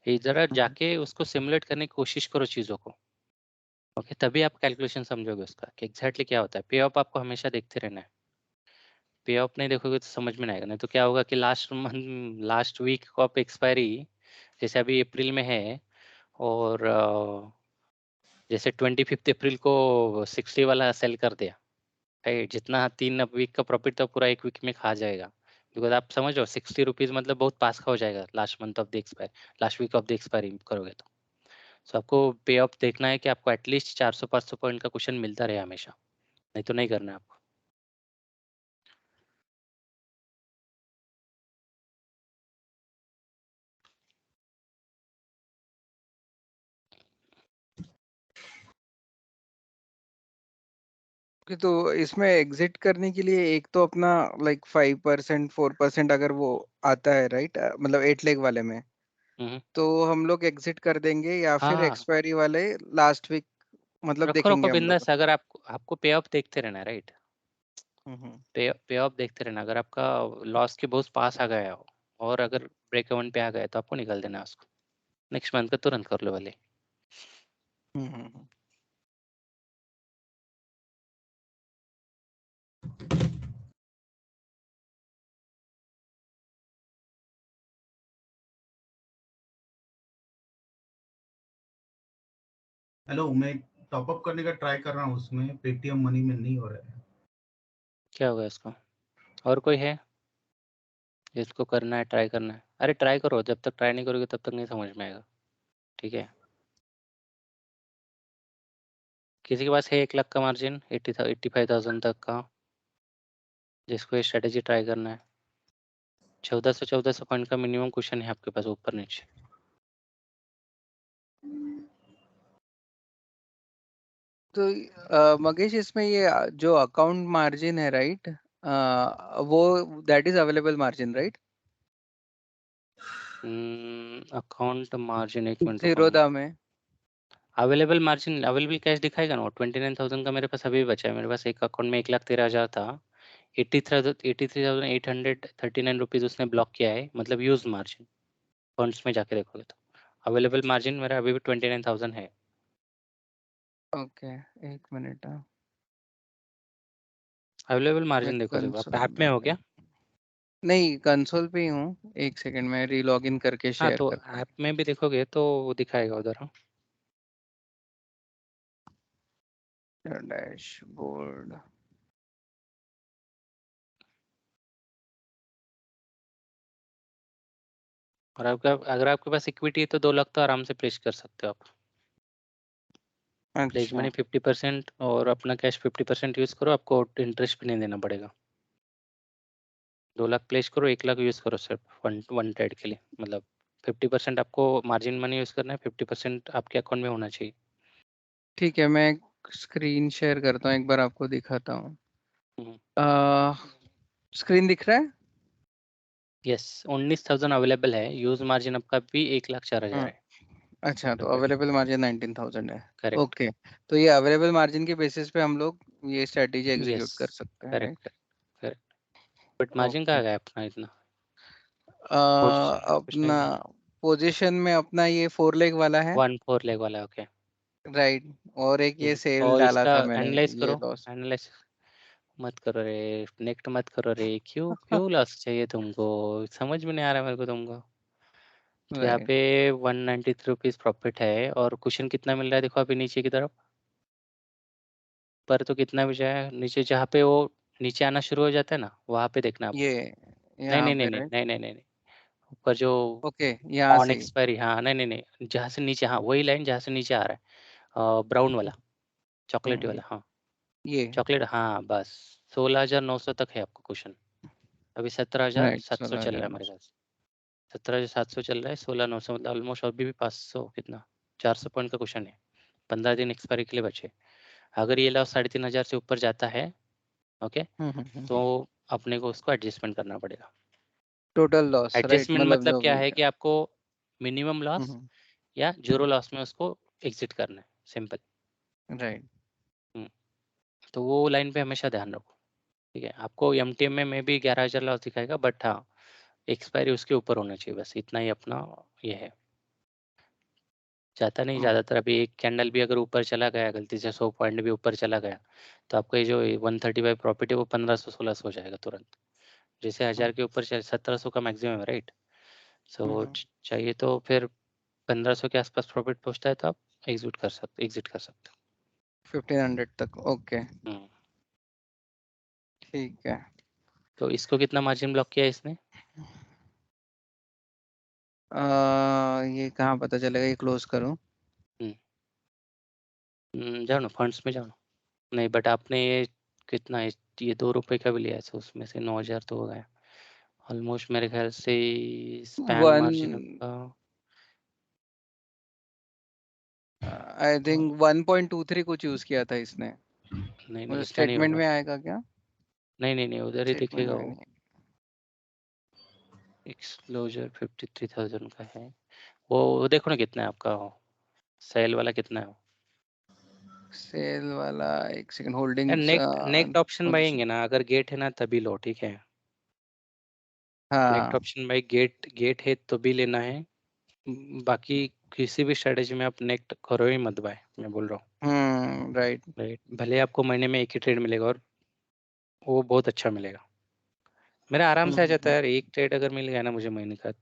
ये जरा जाके उसको सिमुलेट करने की कोशिश करो चीज़ों को। ओके, तभी आप कैलकुलेशन समझोगे उसका कि एग्जैक्टली क्या होता है। पे ऑफ आपको हमेशा देखते रहना है। पे ऑफ नहीं देखोगे तो समझ में नहीं आएगा। नहीं तो क्या होगा कि लास्ट वीक को आप एक्सपायरी, जैसे अभी अप्रैल में है, और जैसे 25 अप्रैल को 60 वाला सेल कर दिया, राइट, जितना 3 वीक का प्रॉफिट था पूरा एक वीक में खा जाएगा। बिकॉज आप समझो 60 रुपीज़ मतलब बहुत पास का हो जाएगा last month of the expiry, last week of the expiry करोगे तो। सो आपको पे ऑफ देखना है कि आपको एटलीस्ट 400-500 पॉइंट का क्वेश्चन मिलता रहे हमेशा, नहीं तो नहीं करना है आपको। तो इसमें एग्जिट करने के लिए एक तो अपना लाइक 5% 4% अगर वो आता है, राइट, मतलब 8 लेग वाले में, हम्म, तो हम लोग एग्जिट कर देंगे या फिर हाँ एक्सपायरी वाले लास्ट वीक मतलब रखो रखो देखेंगे हम लोग? बिंदास। अगर आपको पे ऑफ देखते रहना है, राइट, हम्म। पे ऑफ देखते रहना। अगर आपका लॉस के बहुत पास आ गया हो और अगर ब्रेक इवन पे आ गया तो आपको निकल देना है उसको, नेक्स्ट मंथ का तुरंत कर लो वाले। हम्म। हेलो, मैं टॉप अप करने का ट्राई कर रहा हूँ, उसमें पेटीएम मनी में नहीं हो रहा है। क्या होगा इसको? और कोई है जिसको करना है, ट्राई करना है? अरे ट्राई करो, जब तक ट्राई नहीं करोगे तब तक नहीं समझ में आएगा, ठीक है। किसी के पास है 1 लाख का मार्जिन 85,000 तक का, जिसको ये स्ट्रेटेजी ट्राई करना है? 1400 पॉइंट का मिनिमम क्वेश्चन है आपके पास ऊपर नीचे। तो मगेश, इसमें ये जो अकाउंट मार्जिन है, राइट, वो that is available margin, right? Account margin, एक मिनट रुको। जीरोधा में। अवेलेबल मार्जिन, अवेलेबल कैश दिखाएगा ना, 29,000 का मेरे पास अभी भी बचा है। मेरे पास एक अकाउंट में 1,13,000 था, 83,839 रुपीज़ उसने ब्लॉक किया है, मतलब यूज मार्जिन। फंड्स में जाके देखोगे तो अवेलेबल मार्जिन मेरा अभी भी 29,000 है। ओके, एक मिनट। अवेलेबल मैं मार्जिन देखो, आप कंसोल ऐप में हो क्या? नहीं, कंसोल पे ही हूँ। एक सेकंड में रीलॉग इन करके हाँ शेयर तो करता हूँ। ऐप में भी देखोगे तो वो दिखाएगा उधर, हाँ। डैशबोर्ड। और आपका अगर आपके पास इक्विटी है तो 2 लाख तो आराम से प्लेस कर सकते हो आप। प्लेज अच्छा। मनी 50% और अपना कैश 50% यूज़ करो, आपको इंटरेस्ट भी नहीं देना पड़ेगा। 2 लाख प्लेस करो, 1 लाख यूज़ करो सिर्फ वन वन ट्रेड के लिए, मतलब 50% आपको मार्जिन मनी यूज करना है, 50% आपके अकाउंट में होना चाहिए। ठीक है, मैं स्क्रीन शेयर करता हूँ, एक बार आपको दिखाता हूँ। स्क्रीन दिख रहा है? यस, 19,000 अवेलेबल है, यूज मार्जिन आपका भी 1,04,000 है। अच्छा, तो अवेलेबल मार्जिन 19,000 है। करेक्ट। ओके, तो ये अवेलेबल मार्जिन के बेसिस पे हम लोग ये स्ट्रेटेजी यस, एग्जीक्यूट कर सकते हैं, right? Correct correct. But margin कहाँ गया अपना इतना? कुछ अपना नहीं, पोजीशन में अपना ये 4 लेग वाला है, 1/4 लेग वाला, ओके। राइट? और एक ये सेल और डाला इसका था मैंने, एनालाइज ये करो, लॉस। एनालाइज मत करो रे, नेक्ट मत करो रे, क्यों क्यों लॉस चाहिए तुमको? समझ में नहीं आ रहा मेरे को तुमको। यहाँ राइट, पे 193 रुपीज प्रॉफिट है, और क्वेश्चन कितना मिल रहा है देखो अभी नीचे की तरफ पर, तो कितना भी जाए नीचे, जहाँ पे वो नीचे आना शुरू हो जाता है ना, वहाँ पे देखना आपको। ये नहीं यहाँ नहीं नहीं पे, नहीं राइट? नहीं नहीं नहीं नहीं, ऊपर जो ओके, यहाँ ऑन से ही। एक्सपायरी, हाँ नहीं नहीं नहीं, जहाँ से नीचे, हाँ वही लाइन जहाँ से नीचे आ रहा है, ब्राउन वाला, चॉकलेटी वाला, हाँ ये चॉकलेट, हाँ बस 16,900 तक है आपको क्वेश्चन। अभी राइट, 17,700 चल रहा है 16,900। मेरे ख्याल से, 17,700 चल रहा है, 16,900 मतलब ऑलमोस्ट अभी भी 500 कितना 400 पॉइंट का क्वेश्चन है, 15 दिन एक्सपायरी के लिए बचे। अगर ये लॉस 3,500 से ऊपर जाता है, ओके, तो अपने को उसको एडजस्टमेंट करना पड़ेगा। Total loss, right? एडजस्टमेंट मतलब मतलब जो क्या भी है है। कि आपको मिनिमम लॉस या जीरो लॉस में उसको एग्जिट करना है, सिंपल। राइट। तो वो लाइन पे हमेशा ध्यान रखो, ठीक है। आपको एमटीएम में भी 11,000 लॉस दिखाएगा, बट हाँ एक्सपायरी उसके ऊपर होना चाहिए, बस इतना ही अपना ये है, जाता नहीं ज़्यादातर। अभी एक कैंडल भी अगर ऊपर चला गया, गलती से 100 पॉइंट भी ऊपर चला गया, तो आपका ये जो 135 प्रॉफिट है वो 1500-1600 हो जाएगा तुरंत। जैसे 1000 के ऊपर 1700 का मैक्सिमम है, राइट? सो चाहिए तो फिर 1500 के आसपास प्रॉफिट पहुंचता है तो आप एग्जिट कर सकते 1500 तक, ओके, हो। ठीक है। तो इसको कितना मार्जिन ब्लॉक किया है इसने? ये कहाँ पता चलेगा, ये क्लोज करूँ? जाओ ना फंड्स में जाओ ना। नहीं, बट आपने ये कितना है, ये 2 रुपए का भी लिया है, तो उसमें से 9,000 तो हो गया ऑलमोस्ट मेरे ख्याल से। स्पैन वन मार्जिन आपका आई थिंक 1.23 कुछ यूज किया था इसने। नहीं नहीं, मुझे इतना नहीं स्टेटमेंट होगा। में आएगा क्या? नहीं नहीं नहीं, उधर ही स्टेटमेंट दिखेगा में वो। नहीं। एक्सक्लोजर 53,000 का है वो देखो ना कितना है आपका, सेल वाला कितना है वो। सेल वाला, एक सेकंड, यार holdings next option position. Buying है ना, अगर गेट है ना तभी लो, ठीक है। नेक्स्ट हाँ, ऑप्शन बाई गेट है तो भी लेना है। बाकी किसी भी स्ट्रेटेजी में आप नेक्स्ट करो ही मत बाय, मैं बोल रहा हूँ, राइट। राइट। भले आपको महीने में एक ही ट्रेड मिलेगा और वो बहुत अच्छा मिलेगा। मेरा आराम से आ जाता है यार, एक ट्रेड अगर मिल गया ना मुझे महीने का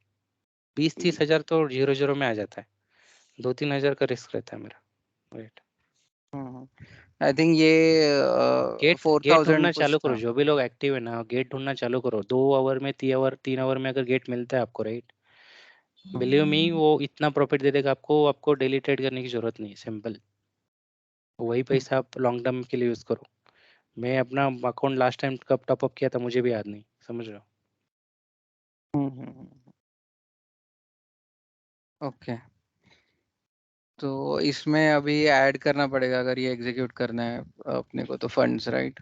20-30 हजार तो जीरो जीरो में आ जाता है। 2-3 हजार का रिस्क रहता है मेरा, राइट। आई थिंक ये गेट ढूंढना 4,000 कुछ चालू करो, था। जो भी लोग एक्टिव है ना गेट ढूंढना चालू करो। 2 आवर में 3 आवर में अगर गेट मिलता है आपको, राइट, बिलीव मी वो इतना प्रॉफिट दे देगा आपको, आपको डेली ट्रेड करने की जरूरत नहीं है, सिंपल। वही पैसा आप लॉन्ग टर्म के लिए यूज करो। मैं अपना अकाउंट लास्ट टाइम कब टॉप अप किया था मुझे भी याद नहीं, समझ रहे हो। ओके, तो इसमें अभी ऐड करना पड़ेगा अगर ये एग्जीक्यूट करना है अपने को, तो फंड्स, राइट?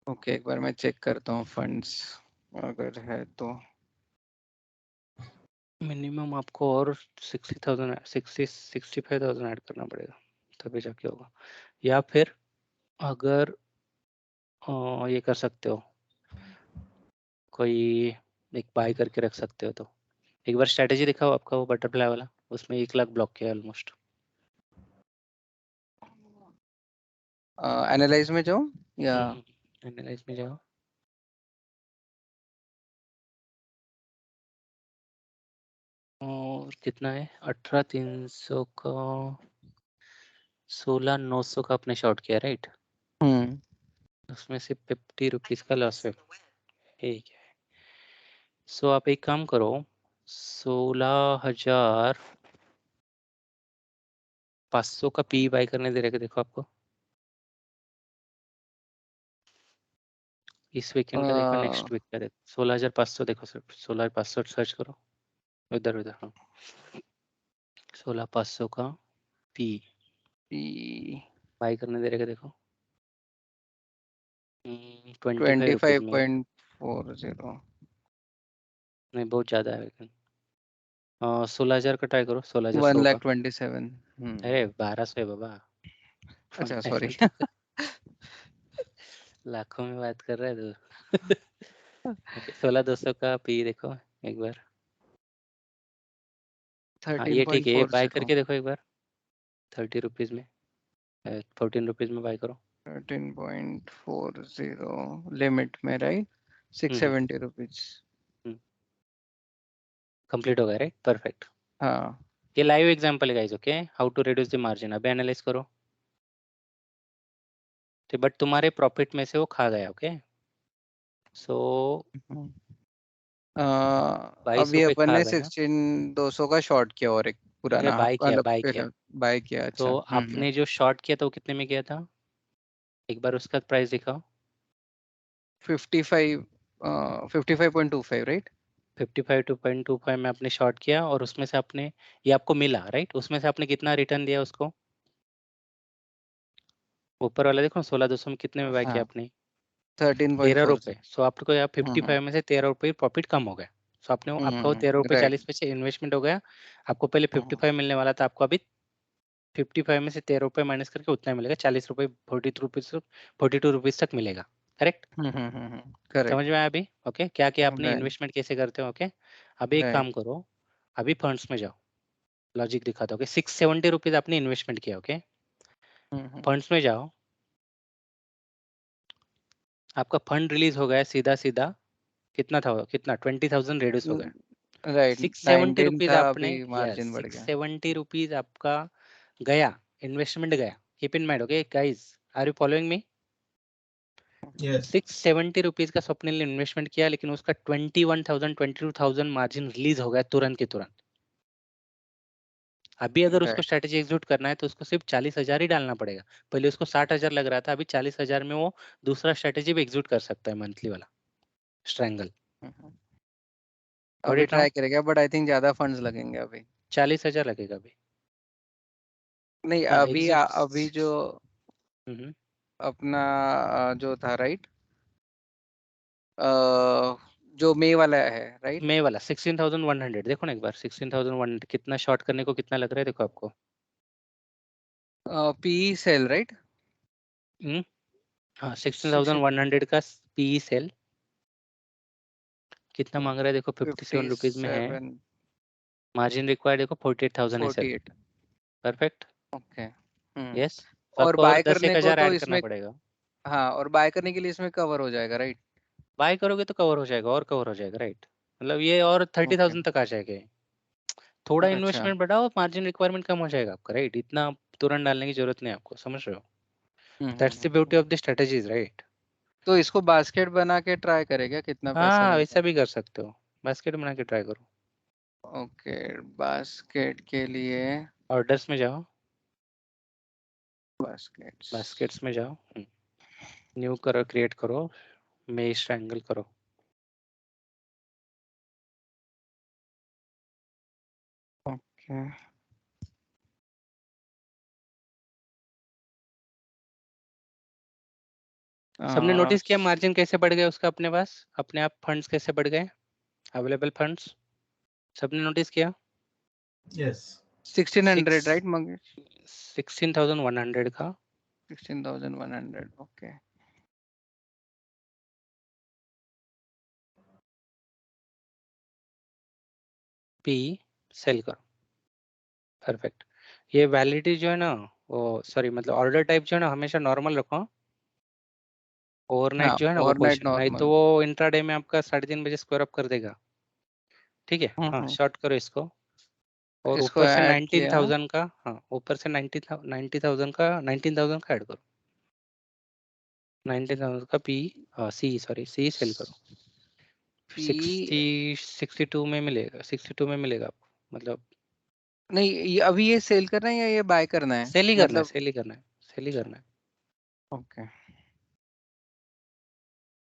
ओके, एक बार मैं चेक करता हूँ फंड्स अगर है तो। मिनिमम आपको और 60,000 65,000 ऐड करना पड़ेगा, तभी जाके होगा। या फिर अगर ये कर सकते हो, कोई एक बाय करके रख सकते हो, तो एक बार स्ट्रेटेजी दिखाओ आपका वो बटरफ्लाई वाला, उसमें 1 लाख ब्लॉक किया ऑलमोस्ट। एनालाइज में जाओ या? एनालाइज में जाओ, और कितना है 18,300 का, 16,900 का आपने शॉर्ट किया, राइट? उसमें से 50 रुपीज का लॉस है, ठीक है। सो आप एक काम करो, 16,500 का पी बाय करने दे रहे देखो आपको, इस वीकेंड का देखो, नेक्स्ट वीक का देखो, 16,500 देखो सर, 16,500 सर्च करो उधर उधर। हाँ 16,500 का पी बाई करने दे रहेगा देखो, 25 रुपीज में, 25.40 नहीं बहुत ज्यादा है लेकिन 16,000 का ट्राई करो, 16,100 का। 1,27,000 अरे 1,200 है बाबा। अच्छा सॉरी लाखों में बात कर रहे हैं तो 16,200 का पी देखो एक बार। हाँ ये ठीक है, ये बाय 13.40 करके देखो एक बार, 30 रुपीज में, 14 रुपीज में बाय करो। 13.40 लिमिट में राइट, 670 रुपीज। कंप्लीट हो गया राइट, परफेक्ट। हाँ ये लाइव एग्जांपल है guys, okay, how to reduce the margin. अभी एनालाइज करो तो, बट तुम्हारे प्रॉफिट में से वो खा गया, ओके। सो 22 अभी रुपए अपन खा ने गया। 16,200 का शॉर्ट किया और एक अरे पुराना बाय किया, मतलब बाय किया। पहले बाय किया। अच्छा तो आपने जो शॉर्ट किया था वो कितने में किया था, एक बार उसका प्राइस दिखाओ। 55.25 राइट। 55.25 में आपने शॉर्ट किया और उसमें से आपने, ये आपको मिला राइट, उसमें से आपने कितना रिटर्न दिया उसको, ऊपर वाला देखो 16,200 में कितने में बाय किया हाँ आपने, 13 13.40। रुपए। सो आपको यहाँ 55 में से 13 रुपए प्रॉफिट कम हो गया। सो आपने आपका वो 13 रुपए राइट 40 पैसे इन्वेस्टमेंट हो गया। आपको पहले 55 मिलने वाला था, आपको अभी 55 में से 13 रुपए माइनस करके उतना मिलेगा, 40 रुपए 42 रुपीज तक मिलेगा, करेक्ट। करेक्ट समझ में आया अभी, ओके। क्या क्या आपने राइट इन्वेस्टमेंट कैसे करते हो, ओके। अभी एक राइट। काम करो, अभी फंड्स में जाओ, लॉजिक दिखाता हूँ। 670 रुपीज आपने इन्वेस्टमेंट किया, ओके। फंड्स में जाओ, आपका फंड रिलीज हो गया सीधा सीधा, कितना था, कितना 20,000 रिड्यूस हो गया। राइट 670 19 रुपीज था, आपने, अभी यस मार्जिन बढ़ गया। 670 रुपीज आपका गया, इन्वेस्टमेंट गया। Keep in mind, okay guys, are you following me. Yes 670 rupees का स्वप्निल ने इन्वेस्टमेंट किया, लेकिन उसका 21,000 22,000 मार्जिन रिलीज हो गया तुरंत के तुरंत। अभी अगर उसको राइट स्ट्रेटेजी एग्जीक्यूट करना है तो उसको सिर्फ 40,000 ही डालना पड़ेगा। पहले उसको 60,000 लग रहा था, अभी 40,000 में वो दूसरा स्ट्रेटेजी भी एग्जीक्यूट कर सकता है, मंथली वाला स्ट्रैंगल। अभी ट्राई करेगा, बट आई थिंक ज्यादा फंड्स लगेंगे अभी। 40,000 लगेगा अभी। नहीं हाँ अभी एग्जिट। अभी जो अपना जो था राइट, जो मे वाला है राइट। मे वाला 16,100 देखो ना एक बार, 16,100 कितना शॉर्ट करने को कितना लग रहा है देखो आपको। P sell right. हाँ 16,100 का पी सेल कितना मांग रहा है देखो, 57 रुपीज में है। 57 मार्जिन रिक्वायर्ड देखो 48,000 है सर, 48 परफेक्ट। ओके। यस, तो और आपको और बाय 10 एक करने को हजार तो ऐड करना इसमें, पड़ेगा। हाँ और बाय करने के लिए इसमें कवर हो जाएगा राइट। बाय करोगे तो कवर हो जाएगा, और कवर हो जाएगा राइट, मतलब ये और ओके 30,000 तक आ जाएगा ये। थोड़ा अच्छा इन्वेस्टमेंट बढ़ाओ, मार्जिन रिक्वायरमेंट कम हो जाएगा आपका राइट, इतना तुरंत डालने की जरूरत नहीं है आपको, समझ रहे हो। That's the beauty of the strategies right. तो इसको बास्केट बना के ट्राई करेगा कितना पैसा हाँ मिलता वैसा भी कर सकते हो, बास्केट बना के ट्राई करो। है। ओके बास्केट के लिए ऑर्डर्स में जाओ, बास्केट्स। बास्केट्स में जाओ, न्यू करो, क्रिएट करो, मेश ट्रायंगल करो। ओके सबने नोटिस किया मार्जिन कैसे बढ़ गया उसका अपने पास, अपने आप फंड्स कैसे बढ़ गए, अवेलेबल फंड्स, सबने नोटिस किया। Yes 1600 right Mangesh. 16,100 का 16,100 ओके। पी सेल करो, परफेक्ट। ये वैलिडिटी जो है ना, वो सॉरी मतलब ऑर्डर टाइप जो है ना, हमेशा नॉर्मल रखो। ओवरनाइट हाँ जो है ना वो ओवरनाइट पोजीशन, नहीं तो नॉर्मल। वो इंट्राडे में आपका 3:30 बजे स्क्वायर अप कर देगा, ठीक है। हाँ हम्म। शॉर्ट करो इसको, और इसको ऊपर से ऐड किया। 19,000 का, हाँ ऊपर से 90,000 का 19,000 का ऐड करो, 19,000 का पी, सी सॉरी सी सेल करो। पी 62 में मिलेगा, 62 में मिलेगा आपको, मतलब नहीं अभी ये सेल करना है या ये बाय करना है सेल ही करना है, मतलब। सेल ही करना है, सेल ही करना है। ओके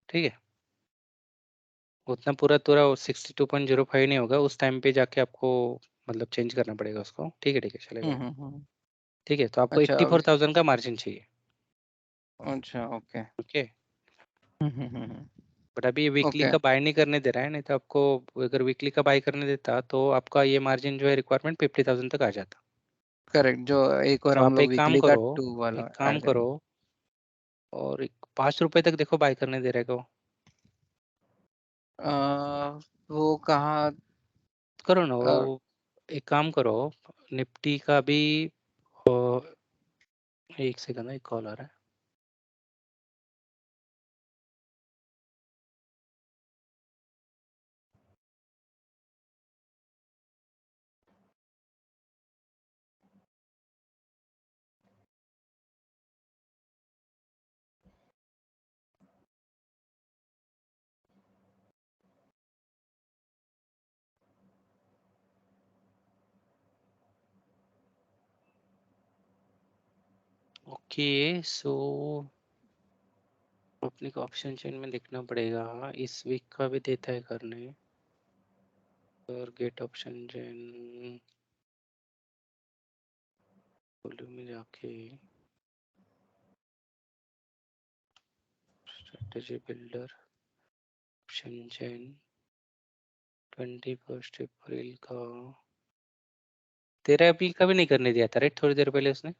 ठीक है, उतना पूरा 62.05 नहीं होगा, उस टाइम पे जाके आपको मतलब चेंज करना पड़ेगा उसको। ठीक है चलेगा। ठीक है, तो आपको अच्छा 84,000 का मार्जिन चाहिए। अच्छा ओके ओके, बट अभी ये वीकली ओके का बाय नहीं करने दे रहा है, नहीं तो आपको अगर वीकली का बाय करने देता तो आपका ये मार्जिन जो है रिक्वायरमेंट 50,000 तक आ जाता। करेक्ट। जो एक और तो हम आप लोग एक काम वीकली का करो, 2 वाला एक काम ऐड करो करेंगे। और 5 रुपए तक देखो बाय करने दे रहेगा वो। वो कहाँ? करो ना वो, अ, एक काम करो, निफ्टी का भी अ, एक सेकंड, एक कॉल आ रहा है। ओके, सो अपने को ऑप्शन चेन में देखना पड़ेगा, इस वीक का भी देता है करने, और गेट ऑप्शन चेन वॉल्यूम में जाके स्ट्रेटजी बिल्डर ऑप्शन चेन 21 अप्रैल का, 13 अप्रैल का भी नहीं करने दिया था राइट, थोड़ी देर पहले उसने।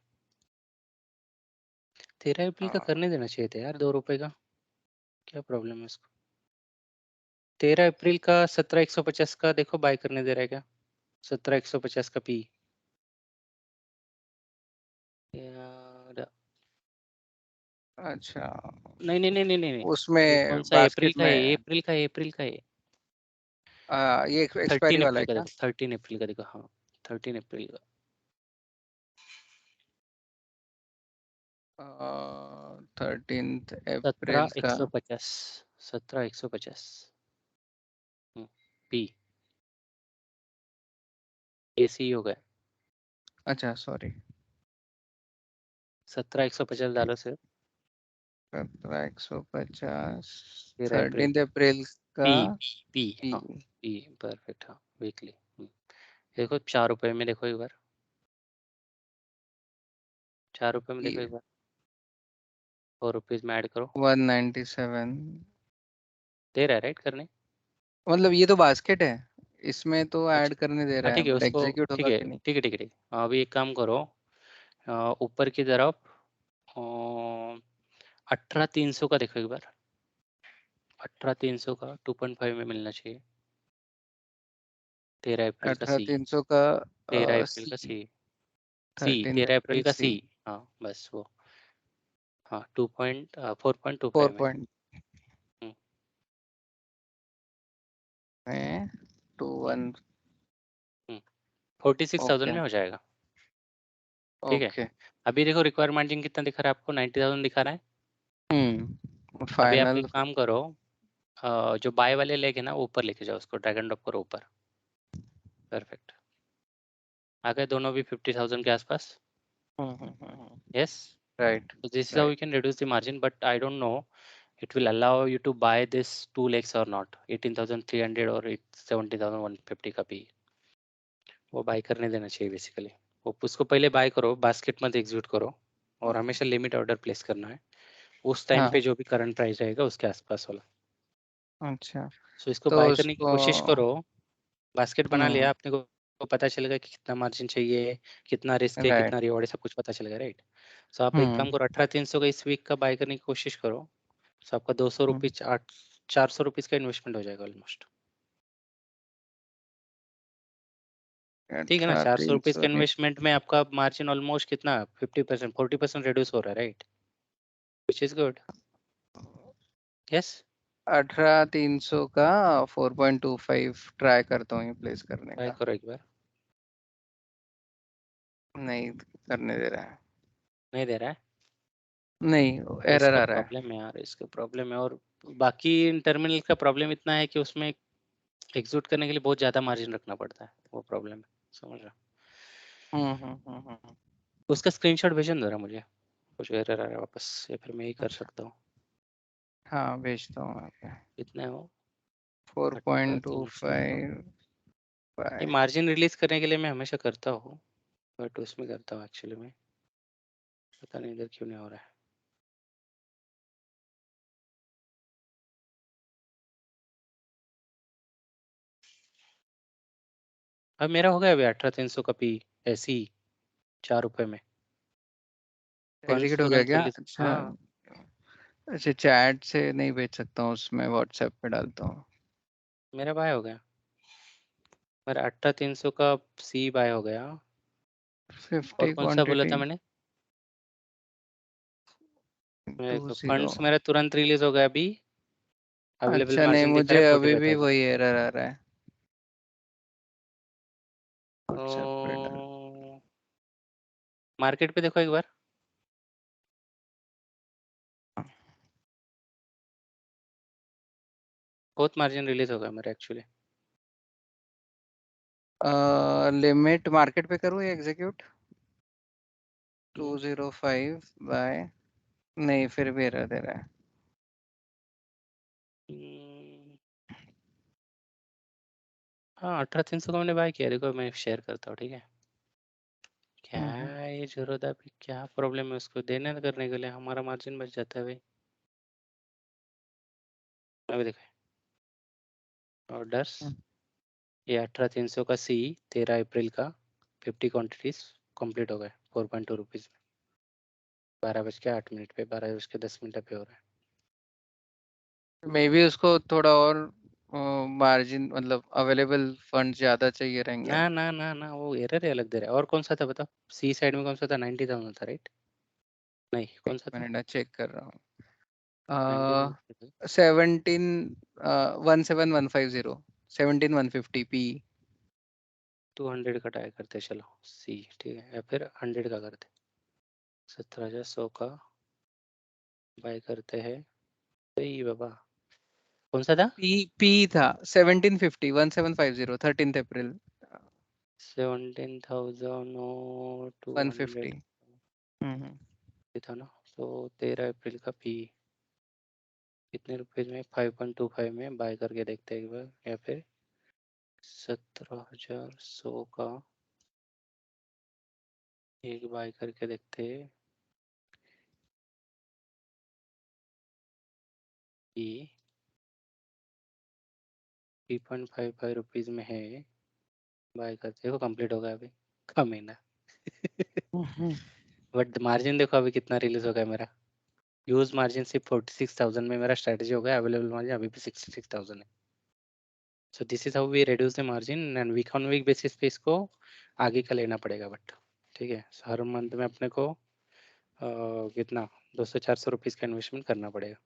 13 अप्रैल का करने देना चाहिए था यार, 2 रुपए का, क्या प्रॉब्लम है उसको। 13 अप्रैल का 17,150 का देखो बाय करने दे रहा है क्या, 17,150 का पी यार। अच्छा नहीं नहीं नहीं नहीं नहीं नहीं, ये कौन उसमें सा है? अप्रैल बास्केट का है, में अप्रैल का है, अप्रैल का है। ये एक्सपायरी 13 वाला अप्रैल है का क्या? देखो, 13 अप्रैल का देखो, हाँ 13 अप्रैल का। 13 सत्रह अप्रैल एक का। सौ पचास 17,150 पी एसी हो गया। अच्छा सॉरी, 17,150 डालो से 17,150 13 अप्रैल 13 अप्रैल का पी पी पी। हाँ, पी परफेक्ट, हाँ वीकली। देखो 4 रुपए में, देखो एक बार 4 रुपए में, देखो एक बार 4 रुपीज में ऐड करो, 197। दे रहा है राइट करने। मतलब ये तो बास्केट है, इसमें तो अच्छा, ऐड करने दे हाँ रहा है, ठीक है बट उसको, एग्जीक्यूट ठीक होगा है कि नहीं? ठीक है ठीक है ठीक है। अभी एक काम करो, ऊपर की तरफ 18,300 का देखो एक बार, 18,300 का 2.5 में मिलना चाहिए। 13 अप्रैल का सी, 18,300 का 13 अप्रैल का सी। सी, सी 13 13 अप्रैल अप्रैल का सी। सी, हाँ बस वो, हाँ 4.25 4 में। पॉइंट हम्म, में 21। 46,000 ओके में हो जाएगा। ठीक है, ओके। अभी देखो रिक्वायर्ड मार्जिन कितना दिखा रहा है आपको, 90,000 दिखा रहा है। अभी आप फाइनल। एक काम करो, जो बाय वाले लेग है ना वो ऊपर लेके जाओ, उसको ड्रैग एंड ड्रॉप करो ऊपर। परफेक्ट, आ गए दोनों भी 50,000 के आसपास। Yes, right so this is how right. we can reduce the margin, but I don't know it will allow you to buy this 2 legs or not, 18,300 or 17,150 का भी वो बाय करने देना चाहिए बेसिकली। वो उसको पहले बाय करो, बास्केट मत एग्जीक्यूट करो, और हमेशा लिमिट ऑर्डर प्लेस करना है उस टाइम पे हाँ जो भी करंट प्राइस रहेगा उसके आसपास वाला। अच्छा। सो इसको तो बाय करने की उसको कोशिश करो, बास्केट बना लिया हम्म आपने को पता चलेगा कि कितना मार्जिन चाहिए, कितना रिस्क है, राइट। कितना रिवॉर्ड है, सब कुछ पता चलेगा राइट। सो आप एक काम हम्म करो, 18,300 का इस वीक का बाय करने की कोशिश करो। सो आपका 200 रुपीज 400 रुपीज का इन्वेस्टमेंट हो जाएगा ऑलमोस्ट। ठीक है ना, 400 रुपीज 18,300 का नहीं, इन्वेस्टमेंट में आपका मार्जिन ऑलमोस्ट कितना 50% 40% रिड्यूस हो रहा है right, which is good. Yes, 18,300 का 4.25 ट्राई करता हूँ ये प्लेस करने ट्राई का। करो एक बार। नहीं करने दे रहा है। नहीं दे रहा है नहीं तो एरर इसका आ रहा है। प्रॉब्लम है यार, इसका प्रॉब्लम है। और बाकी टर्मिनल का प्रॉब्लम इतना है कि उसमें एग्जीक्यूट करने के लिए बहुत ज़्यादा मार्जिन रखना पड़ता है, वो प्रॉब्लम है, समझ रहा। हम्म। उसका स्क्रीनशॉट भेजो जरा मुझे, कुछ एरर आ रहा है वापस, या फिर मैं ही कर अच्छा सकता हूँ। हाँ भेजता हूँ यहाँ पे कितना है वो? 4.25 ये मार्जिन रिलीज करने के लिए मैं हमेशा करता हूँ, बट उसमें करता हूँ एक्चुअली में, पता नहीं इधर क्यों नहीं हो रहा है। अब मेरा हो गया अभी 18,300 का पी, ऐसे ही 4 रुपए में फंड्स एग्जीक्यूट हो गया तुरंत क्या? रिलीज। अच्छा हाँ अच्छा, चैट से नहीं भेज सकता हूँ, उसमें व्हाट्सएप पे डालता हूँ। मेरा बाय हो गया, मेरा 18,300 का सी बाय हो गया। और 50 कौन सा बोला क्वांटिटी था मैंने? मेरे 20। फंड्स मेरा तुरंत रिलीज हो गया अभी, अवेलेबल अच्छा नहीं, मार्जिन दिखा मुझे रहा है अभी भी 45,000। वही एरर आ रहा है व्हाट्सएप पे डाल। तो मार्केट पे देखो एक बार, बहुत मार्जिन रिलीज हो गया मेरा एक्चुअली। लिमिट मार्केट पे करूँ या एग्जीक्यूट? 205 बाय, नहीं फिर भी एरर दे रहा है। हाँ 18,300 का मैंने बाय किया, देखो मैं शेयर करता हूँ, ठीक है। क्या ये जरूरत है अभी, क्या प्रॉब्लम है उसको देने करने के लिए, हमारा मार्जिन बच जाता है भाई। अभी देखो ऑर्डर्स, ये 18,300 का सी 13 अप्रैल का 50 क्वांटिटीज कंप्लीट हो गए 4.2 रुपीज में, 12:08 पे, 12:10 पे हो रहा है। मे बी उसको थोड़ा और मार्जिन मतलब अवेलेबल फंड ज्यादा चाहिए रहेंगे। ना ना ना ना, वो एरर ही अलग दे रहा है। और कौन सा था बताओ, सी साइड में कौन सा था? 90,000 था राइट? नहीं एक कौन सा था? मिनट चेक कर रहा हूँ। 90,000 17 17150 17150 पी। 200 का ट्राई करते चलो सी, ठीक है, या फिर 100 का करते, 17,100 का बाय करते हैं। सही बाबा, कौन सा था? पी था 1750 1750 13 अप्रैल 17,200 150। हम्म था ना। तो 13 अप्रैल का पी कितने रुपए में? 5.25 में बाय करके देखते हैं एक बार, या फिर 17,100 का एक बाय करके देखते हैं कि 3.55 रुपीज में है, बाय करते देखो कंप्लीट होगा अभी का महीना। बट मार्जिन देखो अभी कितना रिलीज हो गया मेरा, यूज मार्जिन सिर्फ 46,000 में मेरा स्ट्रेटजी हो गया, अवेलेबल मार्जिन अभी भी 66,000 है। So this is how we reduce the margin, and week on week basis पे इसको आगे का लेना पड़ेगा, बट ठीक है। हर मंथ में अपने को कितना 200-400 रुपीज़ का इन्वेस्टमेंट करना पड़ेगा,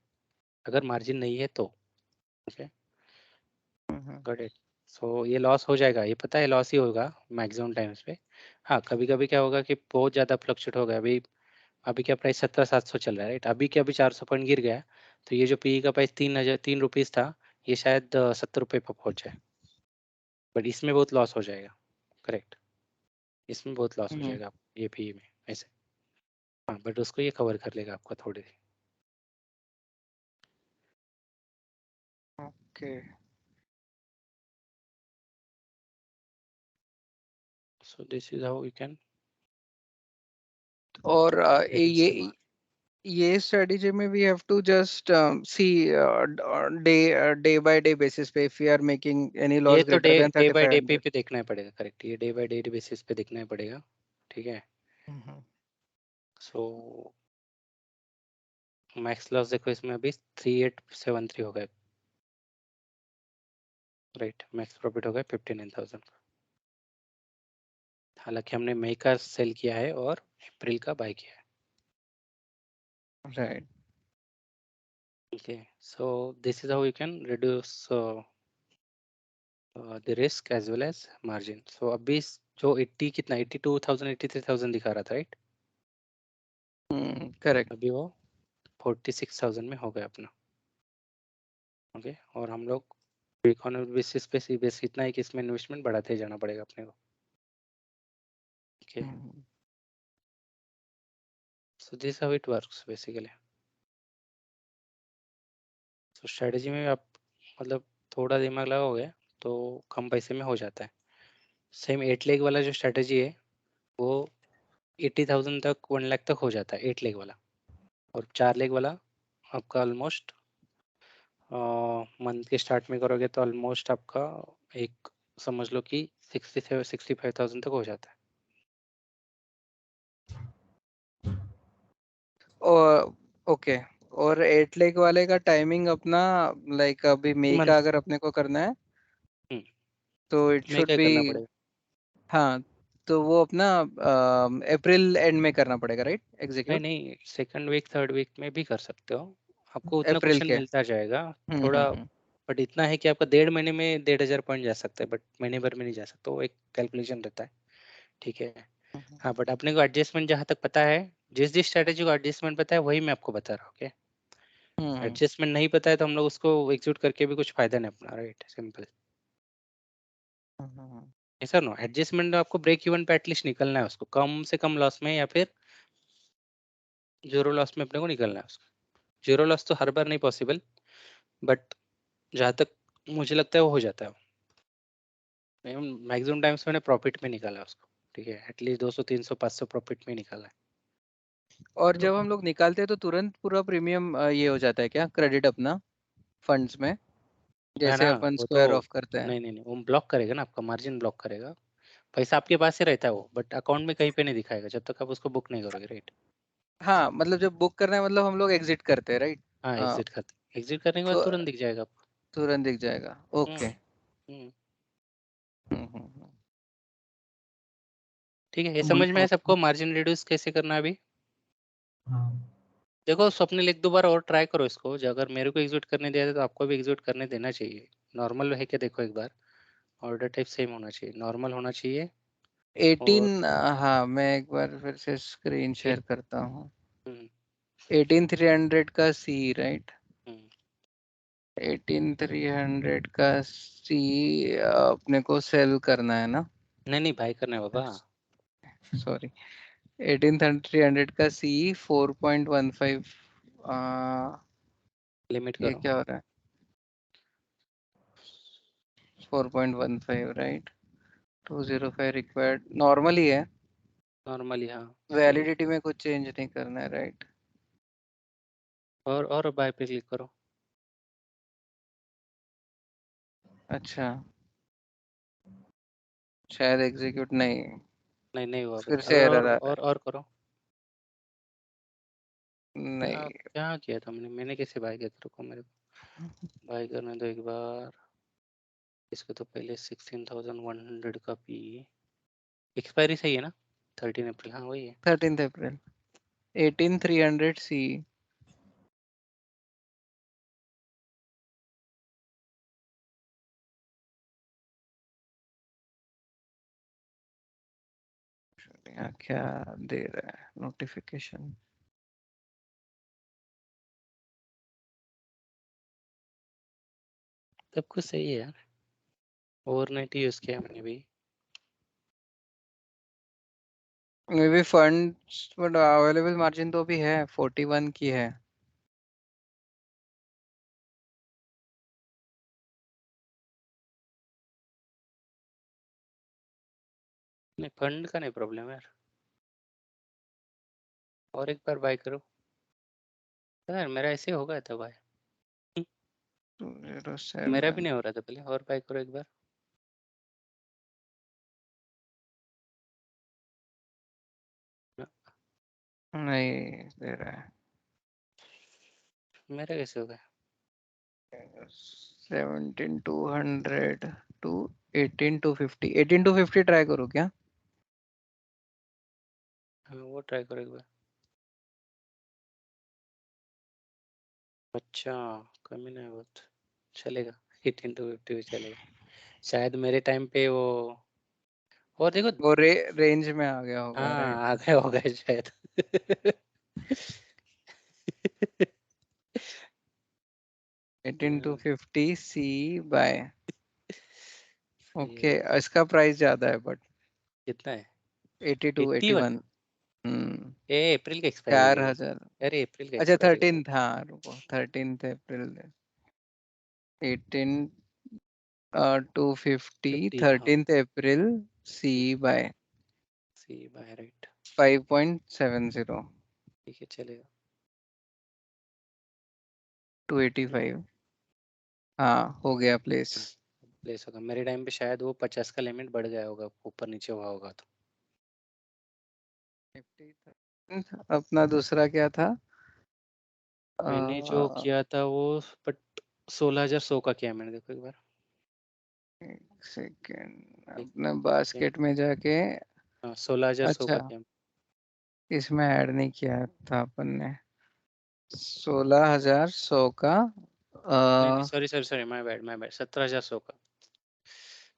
अगर मार्जिन नहीं है तो। Okay got it. सो ये लॉस हो जाएगा, ये पता है लॉस ही होगा मैक्सिमम टाइम्स पे। हाँ कभी कभी क्या होगा कि बहुत ज़्यादा फ्लक्चुएट हो गया, अभी अभी क्या प्राइस 17,700 चल रहा है राइट, अभी क्या अभी 400 पॉइंट गिर गया, तो ये जो पी का प्राइस 3 रुपीज़ था, ये शायद 70 रुपये पर पहुँच जाए, बट इसमें बहुत लॉस हो जाएगा। करेक्ट, इसमें बहुत लॉस हो जाएगा ये पी में ऐसे। हाँ बट उसको ये कवर कर लेगा आपका थोड़ी सी। Okay. So this is how you can. और ये स्ट्रेटजी में we have to just see day by day basis पे if we are making any ये लॉस तो day greater than day by day पे 3500। देखना ही पड़ेगा, करेक्ट, ये डे बाय डे बेसिस पे देखना ही पड़ेगा, ठीक है। सो मैक्स लॉस देखो इसमें अभी 3873 हो गए राइट, मैक्स प्रॉफिट हो गया 59,000 का। हालांकि हमने मई का सेल किया है और अप्रैल का बाय किया है। Right. Okay so this is how you can reduce the risk as well as margin. So अभी जो 80 कितना 82,000 83,000 दिखा रहा था राइट, करेक्ट। अभी वो 46,000 में हो गया अपना। ओके और हम लोग इकोनॉमिक बेसिस पे सी बेस इतना है कि इसमें इन्वेस्टमेंट बढ़ाते जाना पड़ेगा अपने को। Okay so this how it works basically. तो स्ट्रेटजी में आप मतलब थोड़ा दिमाग लगाओगे तो कम पैसे में हो जाता है। सेम 8 लेग वाला जो स्ट्रेटजी है वो 80,000 तक 1 लाख तक हो जाता है 8 लेग वाला, और 4 लेग वाला आपका ऑलमोस्ट मंथ के स्टार्ट में करोगे तो ऑलमोस्ट आपका एक समझ लो कि 65,000 तक हो जाता है। और ओके, और 8 लेग वाले का टाइमिंग अपना लाइक अभी मई का मंथ अगर अपने को करना है हम्म, तो इट में शुड क्या बी, करना पड़ेगा? हाँ, तो वो अपना अप्रैल एंड में करना पड़ेगा, राइट? नहीं एग्जीक्यूट नहीं, सेकंड वीक थर्ड वीक में भी कर सकते हो, आपको उतना अप्रैल क्वेश्चन के। मिलता जाएगा थोड़ा। बट इतना है कि आपका 1.5 महीने में 1,500 पॉइंट जा सकता है, बट महीने भर में नहीं जा सकता, वो एक कैलकुलेशन रहता है। ठीक है। हाँ, बट अपने को एडजस्टमेंट जहाँ तक पता है, जिस जिस स्ट्रेटेजी को एडजस्टमेंट पता है वही मैं आपको बता रहा हूँ। ओके, एडजस्टमेंट नहीं पता है तो हम लोग उसको एग्जीक्यूट करके भी कुछ फायदा नहीं अपना, राइट? सिंपल। ऐसा नो, एडजस्टमेंट आपको ब्रेक इवन पे एटलीस्ट निकलना है, उसको कम से कम लॉस में या फिर जीरो लॉस में अपने को निकलना है उसको। जीरो लॉस तो हर बार नहीं पॉसिबल, बट जहाँ तक मुझे लगता है वो हो जाता है। मैक्सिमम टाइम्स मैंने प्रॉफिट में निकाला उसको। ठीक है, एटलीस्ट 200 300 500 प्रॉफिट में निकाला है। और जब हम लोग निकालते हैं तो तुरंत पूरा प्रीमियम ये हो जाता है क्या, क्रेडिट अपना फंड्स में, है जैसे ना, अपन वो तो स्क्वायर ऑफ करते हैं? नहीं नहीं नहीं, वो ब्लॉक करेगा ना, आपका मार्जिन ब्लॉक करेगा। पैसा आपके पास ही रहता है वो, बट अकाउंट में कहीं पे नहीं दिखाएगा जब तक आप उसको बुक नहीं करोगे, राइट? हाँ, मतलब जब बुक करना है मतलब हम लोग एग्जिट करते हैं, राइट? हाँ, हाँ, एग्जिट करने के बाद तो तुरंत दिख जाएगा आपको। तुरंत दिख जाएगा। ओके। हम्म, हम्म। ठीक है, ये समझ में है मतलब सबको मार्जिन रिड्यूस कैसे करना है अभी? हाँ देखो स्वप्निल, एक दो बार और ट्राई करो इसको, जो अगर मेरे को एग्जीक्यूट करने दिया था तो आपको भी एग्जीक्यूट करने देना चाहिए। नॉर्मल है क्या, देखो एक बार ऑर्डर टाइप सेम होना चाहिए, नॉर्मल होना चाहिए। 18, और हाँ, मैं एक बार फिर से स्क्रीन शेयर एट करता हूँ। हम्म, 18300 का सी, राइट? हम्म, 18300 का सी अपने को सेल करना है ना? नहीं नहीं, भाई करना है बाबा। सॉरी, 18300 का सी 4.15, लिमिट ये करो। क्या हो रहा है? 4.15, राइट? 205 रिक्वायर्ड, नॉर्मल ही है, नॉर्मली हाँ। वैलिडिटी में कुछ चेंज नहीं करना है, राइट? और बाय पे क्लिक करो। अच्छा, शायद एग्जीक्यूट नहीं, नहीं नहीं हुआ अभी, फिर से अभी एरर आ रहा और करो। है। क्या नहीं, क्या किया था मैंने कैसे बाय किया तेरे को? मेरे को बाय करने दो एक बार। इसको तो पहले 16,100 का पी, एक्सपायरी सही है ना? 13 अप्रैल, हाँ वही है। 13 अप्रैल, 18300 सी। यहाँ क्या दे रहा है नोटिफिकेशन? सब कुछ सही है यार, ओवरनाइट यूज किया मैंने भी। May be funds, but available margin तो भी है, 41 की है। नहीं, फंड का नहीं प्रॉब्लम यार, और एक बार बाय करो। यार मेरा ऐसे हो गया था बाय, 207, मेरा भी नहीं हो रहा था पहले, और बाय करो एक बार। नहीं दे रहा है। मेरा कैसे हो गया? 17200 टू 18250, 18250 ट्राई करो क्या? हाँ, वो ट्राई करो एक बार। अच्छा, कमी नहीं बहुत, चलेगा। 18 to 50 भी चलेगा शायद मेरे टाइम पे वो। और देखो, वो रेंज में आ गया होगा, राइट? हाँ आ गए हो गए शायद। 18250 सी बाय। ये ओके, इसका प्राइस ज्यादा है बट कितना है? 82 81? 81। हम्म, ए अप्रैल का एक्सपायरी है चार ये। हजार अरे अप्रैल का अच्छा, एक्सपायरी है वो। 13, हाँ रुको, 13 अप्रैल 18 250 50, हाँ 13th April C by C by right 5.70 ठीक है चलेगा 285 हाँ हो गया प्लेस। प्लेस होगा मेरे टाइम पे शायद वो 50 का लिमिट बढ़ गया होगा ऊपर नीचे हुआ होगा तो 50,000 अपना दूसरा क्या था? मैंने जो किया था वो बट 16,100 का किया मैंने देखो एक बार एक सेकेंड एक अपने बास्केट में जाके 16,100 अच्छा का किया इसमें ऐड नहीं किया था अपन ने 16,100 का नहीं sorry sorry sorry my bad 17,100 का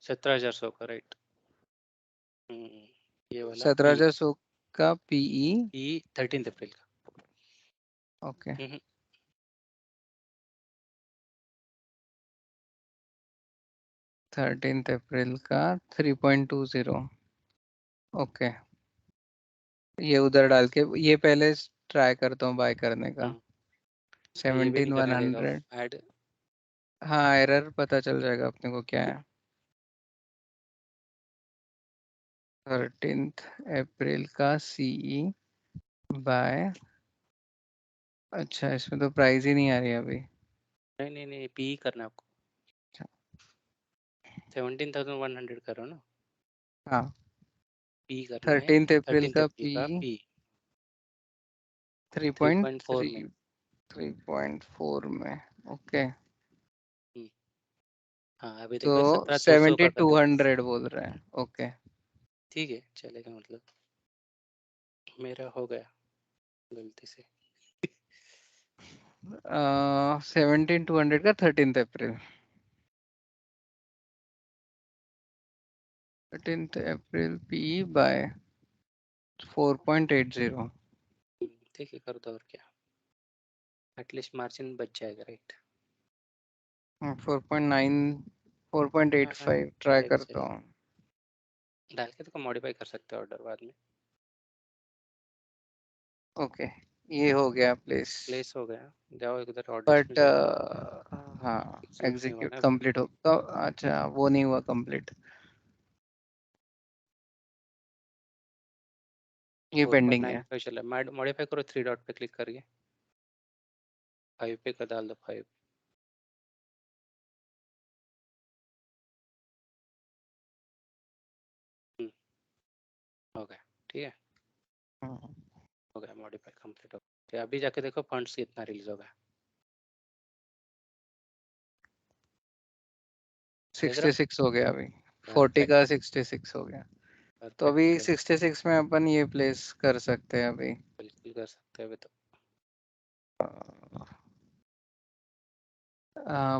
17,100 का राइट ये वाला पी 17,100 का पीई 13 अप्रैल का ओके हम्म, 13th अप्रैल का 3.20 ओके ये उधर डाल के ये पहले ट्राई करता हूँ बाय करने का ये भी नहीं करने देगा 17,100 ऐड हाँ एरर पता चल जाएगा अपने को क्या है 13th अप्रैल का सीई बाय अच्छा इसमें तो प्राइस ही नहीं आ रही अभी नहीं पी करना है आपको 17,100 करो ना हाँ पी करना है 13th अप्रैल 13 का अप्रैल पी का पी 3.4 में 3.4 में ओके हाँ अभी तो देखो 17,200 का कर रहा हूँ 7,200 बोल रहे हैं ओके ठीक है चलेगा मतलब मेरा हो गया गलती से 17,200 का 13th अप्रैल 13th अप्रैल पी बाय 4.80 ठीक है कर दो और क्या एटलीस्ट मार्जिन बच जाएगा राइट 4.9 हाँ 4.85 ट्राई चलेगा करता चलेगा हूँ डाल के तो मॉडिफाई कर सकते हो ऑर्डर बाद में ओके ये हो गया प्लेस प्लेस हो गया जाओ इधर ऑर्डर्स में बट जाओ हाँ एग्जीक्यूट नहीं हुआ एग्जीक्यूट ना अभी कंप्लीट हो तो अच्छा वो नहीं हुआ कंप्लीट ये पेंडिंग है 4.95 चला मॉडिफाई करो 3 डॉट पे क्लिक करके 5 पे का डाल दो 5 हो गया ठीक है हो गया मॉडिफाई कंप्लीट हो गया अभी जाके देखो फंड्स कितना रिलीज हो गया देख रहे 66 हो गया अभी हो 40 परफेक्ट का 66 हो गया तो अभी परफेक्ट 66 में अपन ये प्लेस कर सकते हैं अभी बिल्कुल कर सकते हैं अभी तो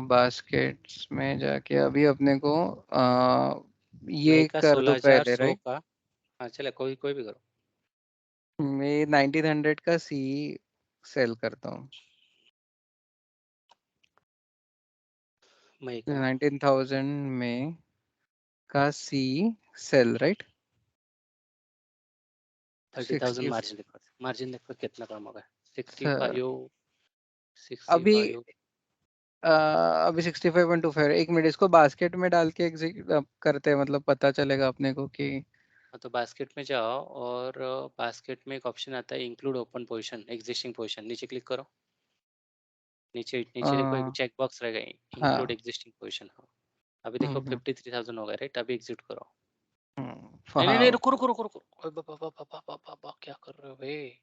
बास्केट्स में जाके अभी अपने को मैं ये का कर दो पहले 16,100 राइट का हाँ चले कोई कोई भी करो मैं 1900 का सी सेल करता हूँ मैं का 19,000 में का सी सेल राइट 30,000 60 मार्जिन देखो कितना कम होगा 65 अभी 65 अभी 65.25 एक मिनट इसको बास्केट में डाल के करते हैं मतलब पता चलेगा अपने को कि हाँ तो बास्केट में जाओ और बास्केट में एक ऑप्शन आता है include open position existing position नीचे क्लिक करो नीचे अ, नीचे देखो एक चेक बॉक्स रहेगा इंक्लूड हाँ एग्जिस्टिंग पोजीशन हो अभी देखो 53,000 हो गया राइट अभी एग्जिट करो नहीं हाँ रुको रुको रुको रुको ओए बाबा क्या कर रहे हो बे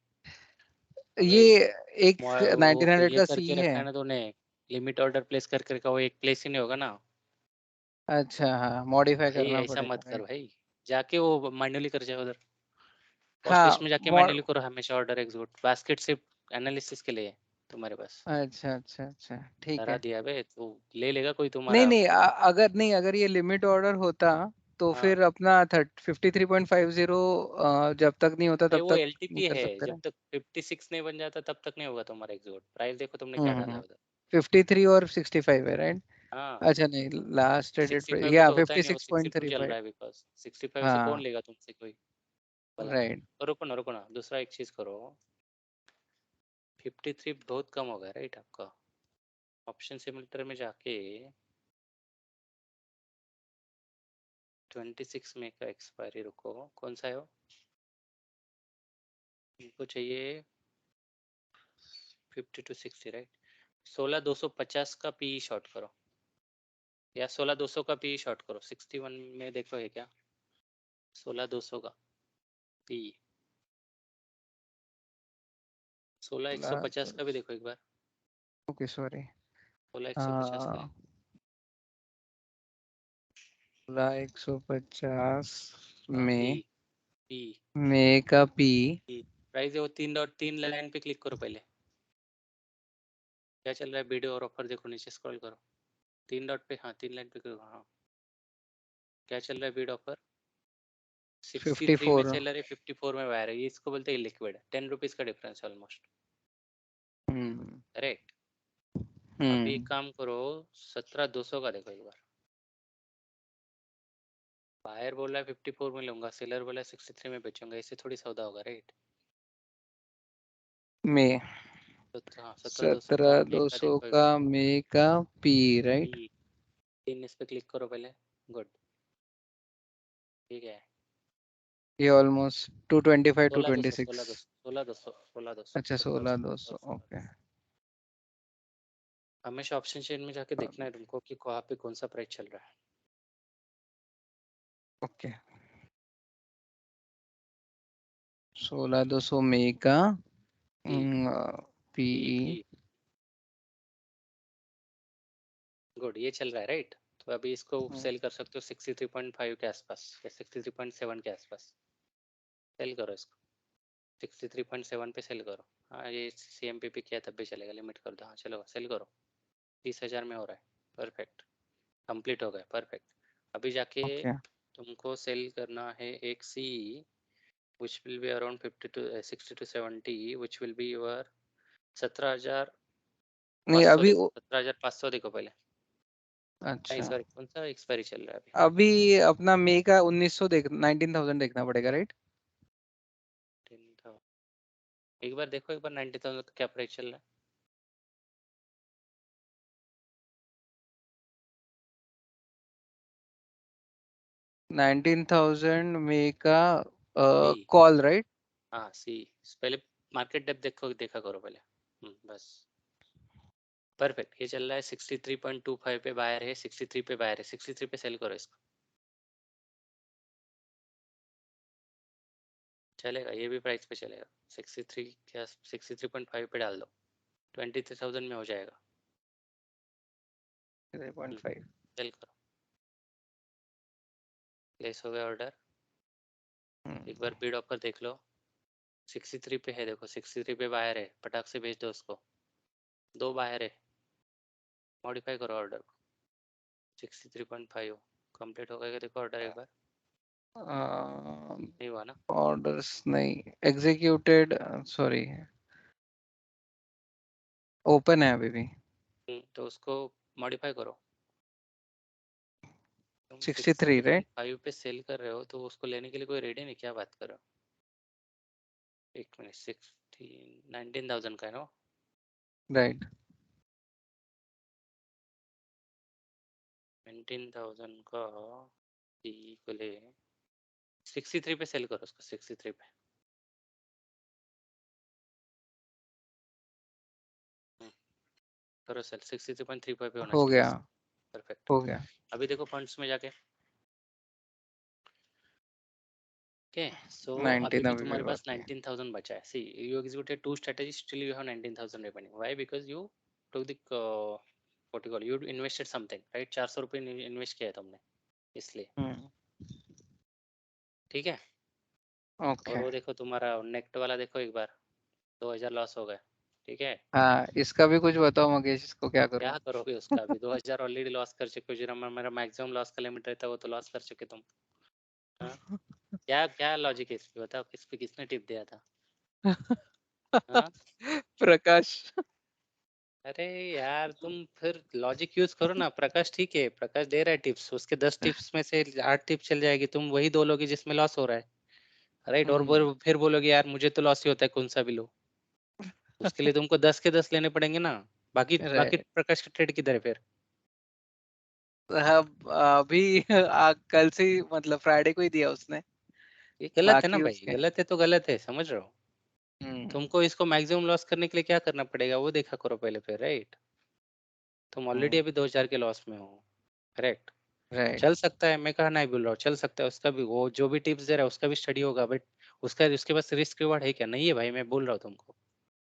अबे ये एक वो 1900 ये का सी करके है रखा है ना तूने लिमिट ऑर्डर प्लेस करके रखा वो एक प्लेस ही नहीं होगा ना अच्छा हाँ मॉडिफाई भाई करना ऐसा पड़ेगा मत कर राइट भाई जाके वो मैन्युअली कर जाए उधर कॉस्ट लिस्ट हाँ में जाके मॉड मैन्युअली करो हमेशा ऑर्डर एग्जीक्यूट बास्केट सिर्फ एनालिसिस के लिए है तुम्हारे पास अच्छा अच्छा अच्छा ठीक डरा है दिया बे तो ले लेगा कोई नहीं तुम्हारा नहीं अगर नहीं अगर ये लिमिट ऑर्डर होता तो हाँ फिर अपना 53.50 जब तक नहीं होता भाई तब वो तक नहीं एलटीपी कर है सकते जब ना तक 56 नहीं बन जाता तब तक नहीं होगा तुम्हारा एग्जीक्यूट प्राइस देखो तुमने क्या डाला है उधर 53 और 65 है राइट हाँ अच्छा नहीं लास्ट एडिट 65 में या तो होता ही नहीं वो 62 चल 56.35 रहा है बिकॉज 65 से कौन हाँ लेगा तुमसे कोई भला राइट तो रुको ना दूसरा एक चीज करो 53 बहुत कम हो गया राइट आपका ऑप्शन सिमुलेटर में जाके 26 मई का एक्सपायरी, रुको कौन सा है वो, इनको चाहिए 50 to 60 राइट। 16250 का पी शॉर्ट करो या 16200 का पी शॉर्ट करो। 61 में देखो है क्या 16200 का पी, 16150 का भी देखो एक बार, ओके सॉरी 16150 का है। 150 हाँ, में पी मई का पी प्राइस है वो 3 लाइन पे क्लिक करो पहले, क्या चल रहा है वीडियो और ऑफर देखो, नीचे स्क्रॉल करो 3 डॉट पे, हाँ 3 लाइन पे करो, हाँ क्या चल रहा है बीड ऑफर 63 में 54 चल रहा है, 54 में बाहर है, ये इसको बोलते हैं लिक्विड, 10 रुपीज का डिफरेंस है ऑलमोस्ट, करेक्ट। अभी एक काम करो 17200 का देखो एक बार, बायर बोल रहा है 54 में लूंगा, सेलर बोला है 63 में बेचूंगा, इससे थोड़ी सौदा होगा राइट। में तो हाँ 17200 का मई का 17200 देखो एक का बार, मई का पी राइट, पी 3 इस पे क्लिक करो पहले, गुड ठीक है। ये ऑलमोस्ट 225 to 26 16 200 अच्छा 16200 ओके। हमेशा ऑप्शन चेन में जाके देखना है तुमको कि कहाँ पे कौन सा प्राइस चल रहा है। ओके 16200 मई का पी गुड, ये चल रहा है राइट। तो अभी इसको सेल कर सकते हो 63.5 के आसपास या 63.7 के आसपास, सेल करो इसको 63.7 पे सेल करो। हाँ ये CMPP किया तब भी चलेगा, लिमिट कर दो, हाँ चलो सेल करो, 30,000 में हो रहा है, परफेक्ट कंप्लीट हो गया, परफेक्ट। अभी जाके ओके तुमको सेल करना है एक सी which will be around 60 to 70 which will be your 17,500 नहीं अभी देखो, 17,500 देखो पहले, नहीं अच्छा सॉरी कौन सा एक्सपायरी चल रहा है अभी, अभी अपना मई का 1900 देख 19,000 देखना पड़ेगा राइट। 10,000 एक बार देखो, एक बार 90,000 का क्या प्राइस चल रहा है। 19,000 मई का सी कॉल राइट। हाँ सी, पहले मार्केट डेप्थ देखो, देखा करो पहले, बस परफेक्ट। ये चल रहा है 63.25 पे बायर है, 63 पे बायर है, 63 पे सेल करो इसको, चलेगा ये भी प्राइस पे चलेगा। 63 क्या 63.5 पे डाल दो, 23,000 में हो जाएगा, 3.5 सेल करो, प्लेस हो गया ऑर्डर। एक बार बीड ऑफर देख लो, 63 पे है देखो, 63 पे बायर है, पटाख से भेज दो उसको, 2 बायर है, मॉडिफाई करो ऑर्डर को, 63.5 कंप्लीट हो गया देखो ऑर्डर एक बार, नहीं हुआ ना, ऑर्डर्स नहीं एग्जीक्यूटेड सॉरी ओपन है अभी भी तो उसको मॉडिफाई करो। तुम 63 राइट 63.5 पे सेल कर रहे हो तो उसको लेने के लिए कोई रेडी नहीं, क्या बात कर रहे हो, एक मिनट 19,000 का है ना, राइट 19,000 का को ले 63 पे सेल करो उसको, 63 पे करो सेल, 63.35 पे होना हो चाहिए गया बस, परफेक्ट। हो गया अभी देखो फंड्स में जाके, ओके सो अभी 19 भी अभी भी तुम्हारे पास बाकी है 19,000 बचा है। See you executed 2 strategy, still you have 19,000 remaining, why because you took the what you call, you invested something right, 400 रुपये इन्वेस्ट किया है तुमने इसलिए, ठीक है। और ओके वो देखो तुम्हारा नेक्ट वाला देखो एक बार, 2,000 लॉस हो गए, ठीक है। हाँ इसका भी कुछ बताओ मगेश इसको क्या क्या करूँ। करोगे उसका, अभी 2,000 ऑलरेडी लॉस कर चुके हो, जो मेरा मैक्सिमम लॉस का लिमिट रहता है वो तो लॉस कर चुके तुम, हाँ क्या क्या लॉजिक है इसमें बताओ, किस पे किसने टिप दिया था, हाँ प्रकाश अरे यार तुम फिर लॉजिक यूज करो ना, प्रकाश ठीक है, प्रकाश दे रहा है टिप्स, उसके 10 टिप्स में से 8 टिप्स चल जाएगी, तुम वही 2 लोगे जिसमें लॉस हो रहा है, राइट। और फिर बोलोगे यार मुझे तो लॉस ही होता है कौन सा भी लो, उसके लिए तुमको 10 के 10 लेने पड़ेंगे ना, बाकी Right. प्रकाश का ट्रेड किधर है फिर? अभी कल से ही, मतलब फ्राइडे को ही दिया उसने। ये गलत है ना बाकी भाई, उसके गलत है तो गलत है, समझ रहे हो? हम्म, तुमको इसको मैक्सिमम लॉस करने के लिए क्या करना पड़ेगा वो देखा करो पहले फिर, राइट? तुम ऑलरेडी अभी 2000 के लॉस में हो, करेक्ट? राइट चल सकता है, मैं कहा नहीं बोल रहा हूँ, चल सकता है उसका भी, वो जो भी टिप्स दे रहा है उसका भी स्टडी होगा, बट उसके पास रिस्क रिवॉर्ड है क्या? नहीं है भाई, मैं बोल रहा हूँ तुमको,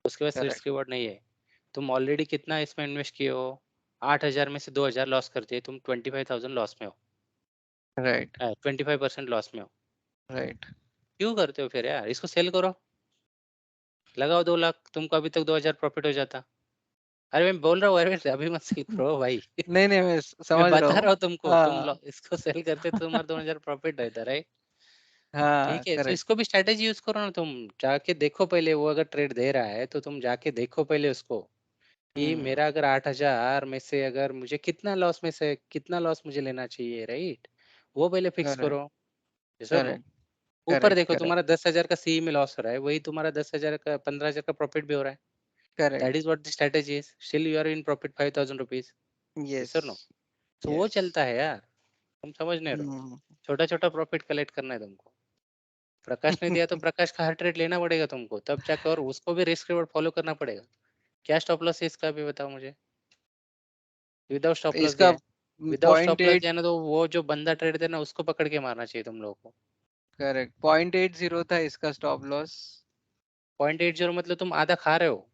उसके पास करेक्ट रिस्क रिवॉर्ड नहीं है। तुम ऑलरेडी कितना इसमें इन्वेस्ट किए हो? 8000 में से 2000 लॉस कर दिए, तुम 25,000 लॉस में हो, राइट 25% लॉस में हो। राइट क्यों करते हो फिर यार? इसको सेल करो, लगाओ 2 लाख, तुमको अभी तक 2000 प्रॉफिट हो जाता। अरे मैं बोल रहा हूँ, अरे अभी मत सेल करो भाई। नहीं नहीं, मैं मैं समझ रहा बता हूँ। रहा हूँ तुमको, हाँ इसको सेल करते तो तुम्हारा 2000 प्रॉफिट रहता, राइट? हाँ ठीक है, तो करेक्ट। इसको भी स्ट्रैटेजी यूज करो ना तुम, जाके देखो पहले, वो अगर ट्रेड दे रहा है तो तुम जाके देखो पहले उसको, कि हम्म, मेरा अगर 8000 में से अगर मुझे कितना लॉस, में से कितना लॉस मुझे लेना चाहिए, राइट? वो पहले फिक्स करेक्ट करो। जैसे नो, करेक्ट ऊपर करेक्ट देखो करेक्ट तुम्हारा 10,000 का सी में लॉस हो रहा है, वही तुम्हारा 10,000 का 15,000 का प्रॉफिट भी हो रहा है। That correct. Is what the strategy is, still you are in profit 5,000 rupees. Yes yes और नो? तो वो यस। चलता है यार, तुम समझ नहीं रहो। हम्म। छोटा छोटा प्रॉफिट कलेक्ट करना है तुमको। प्रकाश ने दिया तो प्रकाश का हर ट्रेड लेना पड़ेगा तुमको, तब जाकर, और उसको भी रिस्क रिवॉर्ड फॉलो करना पड़ेगा। क्या स्टॉप लॉस है इसका भी बताओ मुझे? विदाउट स्टॉप लॉस इसका गया है, विदाउट स्टॉप लॉस 0.8, गया ना, तो वो जो बंदा ट्रेड देना उसको पकड़ के मारना चाहिए तुम लोगों को। करेक्ट 0.80 था इसका स्टॉप लॉस। 0.80 मतलब तुम आधा खा रहे हो,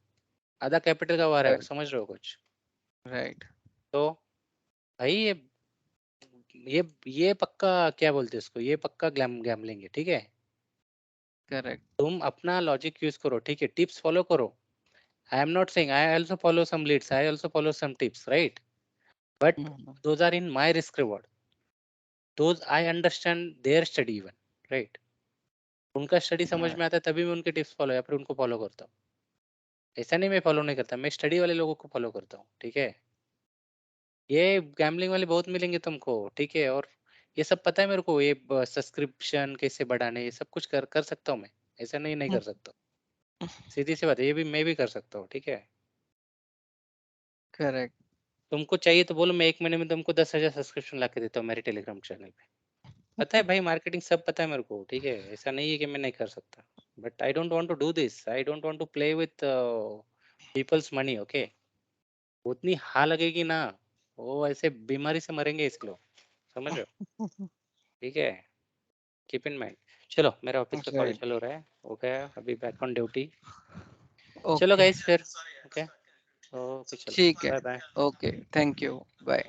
आधा कैपिटल गवा रहे हो, समझ रहे हो कुछ? राइट तो भाई ये पक्का, क्या बोलते हैं इसको, ये पक्का गैम्बलिंग है, ठीक है? करेक्ट। तुम अपना लॉजिक यूज करो, ठीक है? टिप्स फॉलो करो। I am not saying, I also follow some leads, I also follow some tips, right? But those are in my risk reward, those I understand their study even, right? उनका study समझ में आता है तभी मैं उनके tips follow या फिर उनको फॉलो करता हूँ। ऐसा नहीं मैं फॉलो नहीं करता, मैं स्टडी वाले लोगों को फॉलो करता हूँ, ठीक है? ये गैम्बलिंग वाले बहुत मिलेंगे तुमको, ठीक है? और ये सब पता है मेरे को, ये सब्सक्रिप्शन कैसे बढ़ाने, ये सब कुछ कर सकता हूँ मैं, ऐसा नहीं कर सकता। सीधी सी बात है, ये भी मैं भी कर सकता हूँ, ठीक है? करेक्ट। तुमको चाहिए तो बोलो, मैं 1 महीने में तुमको 10,000 सब्सक्रिप्शन ला के देता हूँ मेरे टेलीग्राम चैनल पे। पता है भाई, मार्केटिंग सब पता है मेरे को, ठीक है? ऐसा नहीं है कि मैं नहीं कर सकता, but I don't want to do this, I don't want to play with people's money, okay? उतनी हाँ लगेगी ना, वो ऐसे बीमारी से मरेंगे इस लोग, समझ रहे हो? ठीक है, कीप इन माइंड। चलो, मेरा ऑफिस का कॉल राइट। चल हो रहा है, ओके? अभी बैक ऑन ड्यूटी। चलो ओके गाइस फिर, ओके? ओके चलो, ठीक है। Bye bye. Okay, thank you, bye.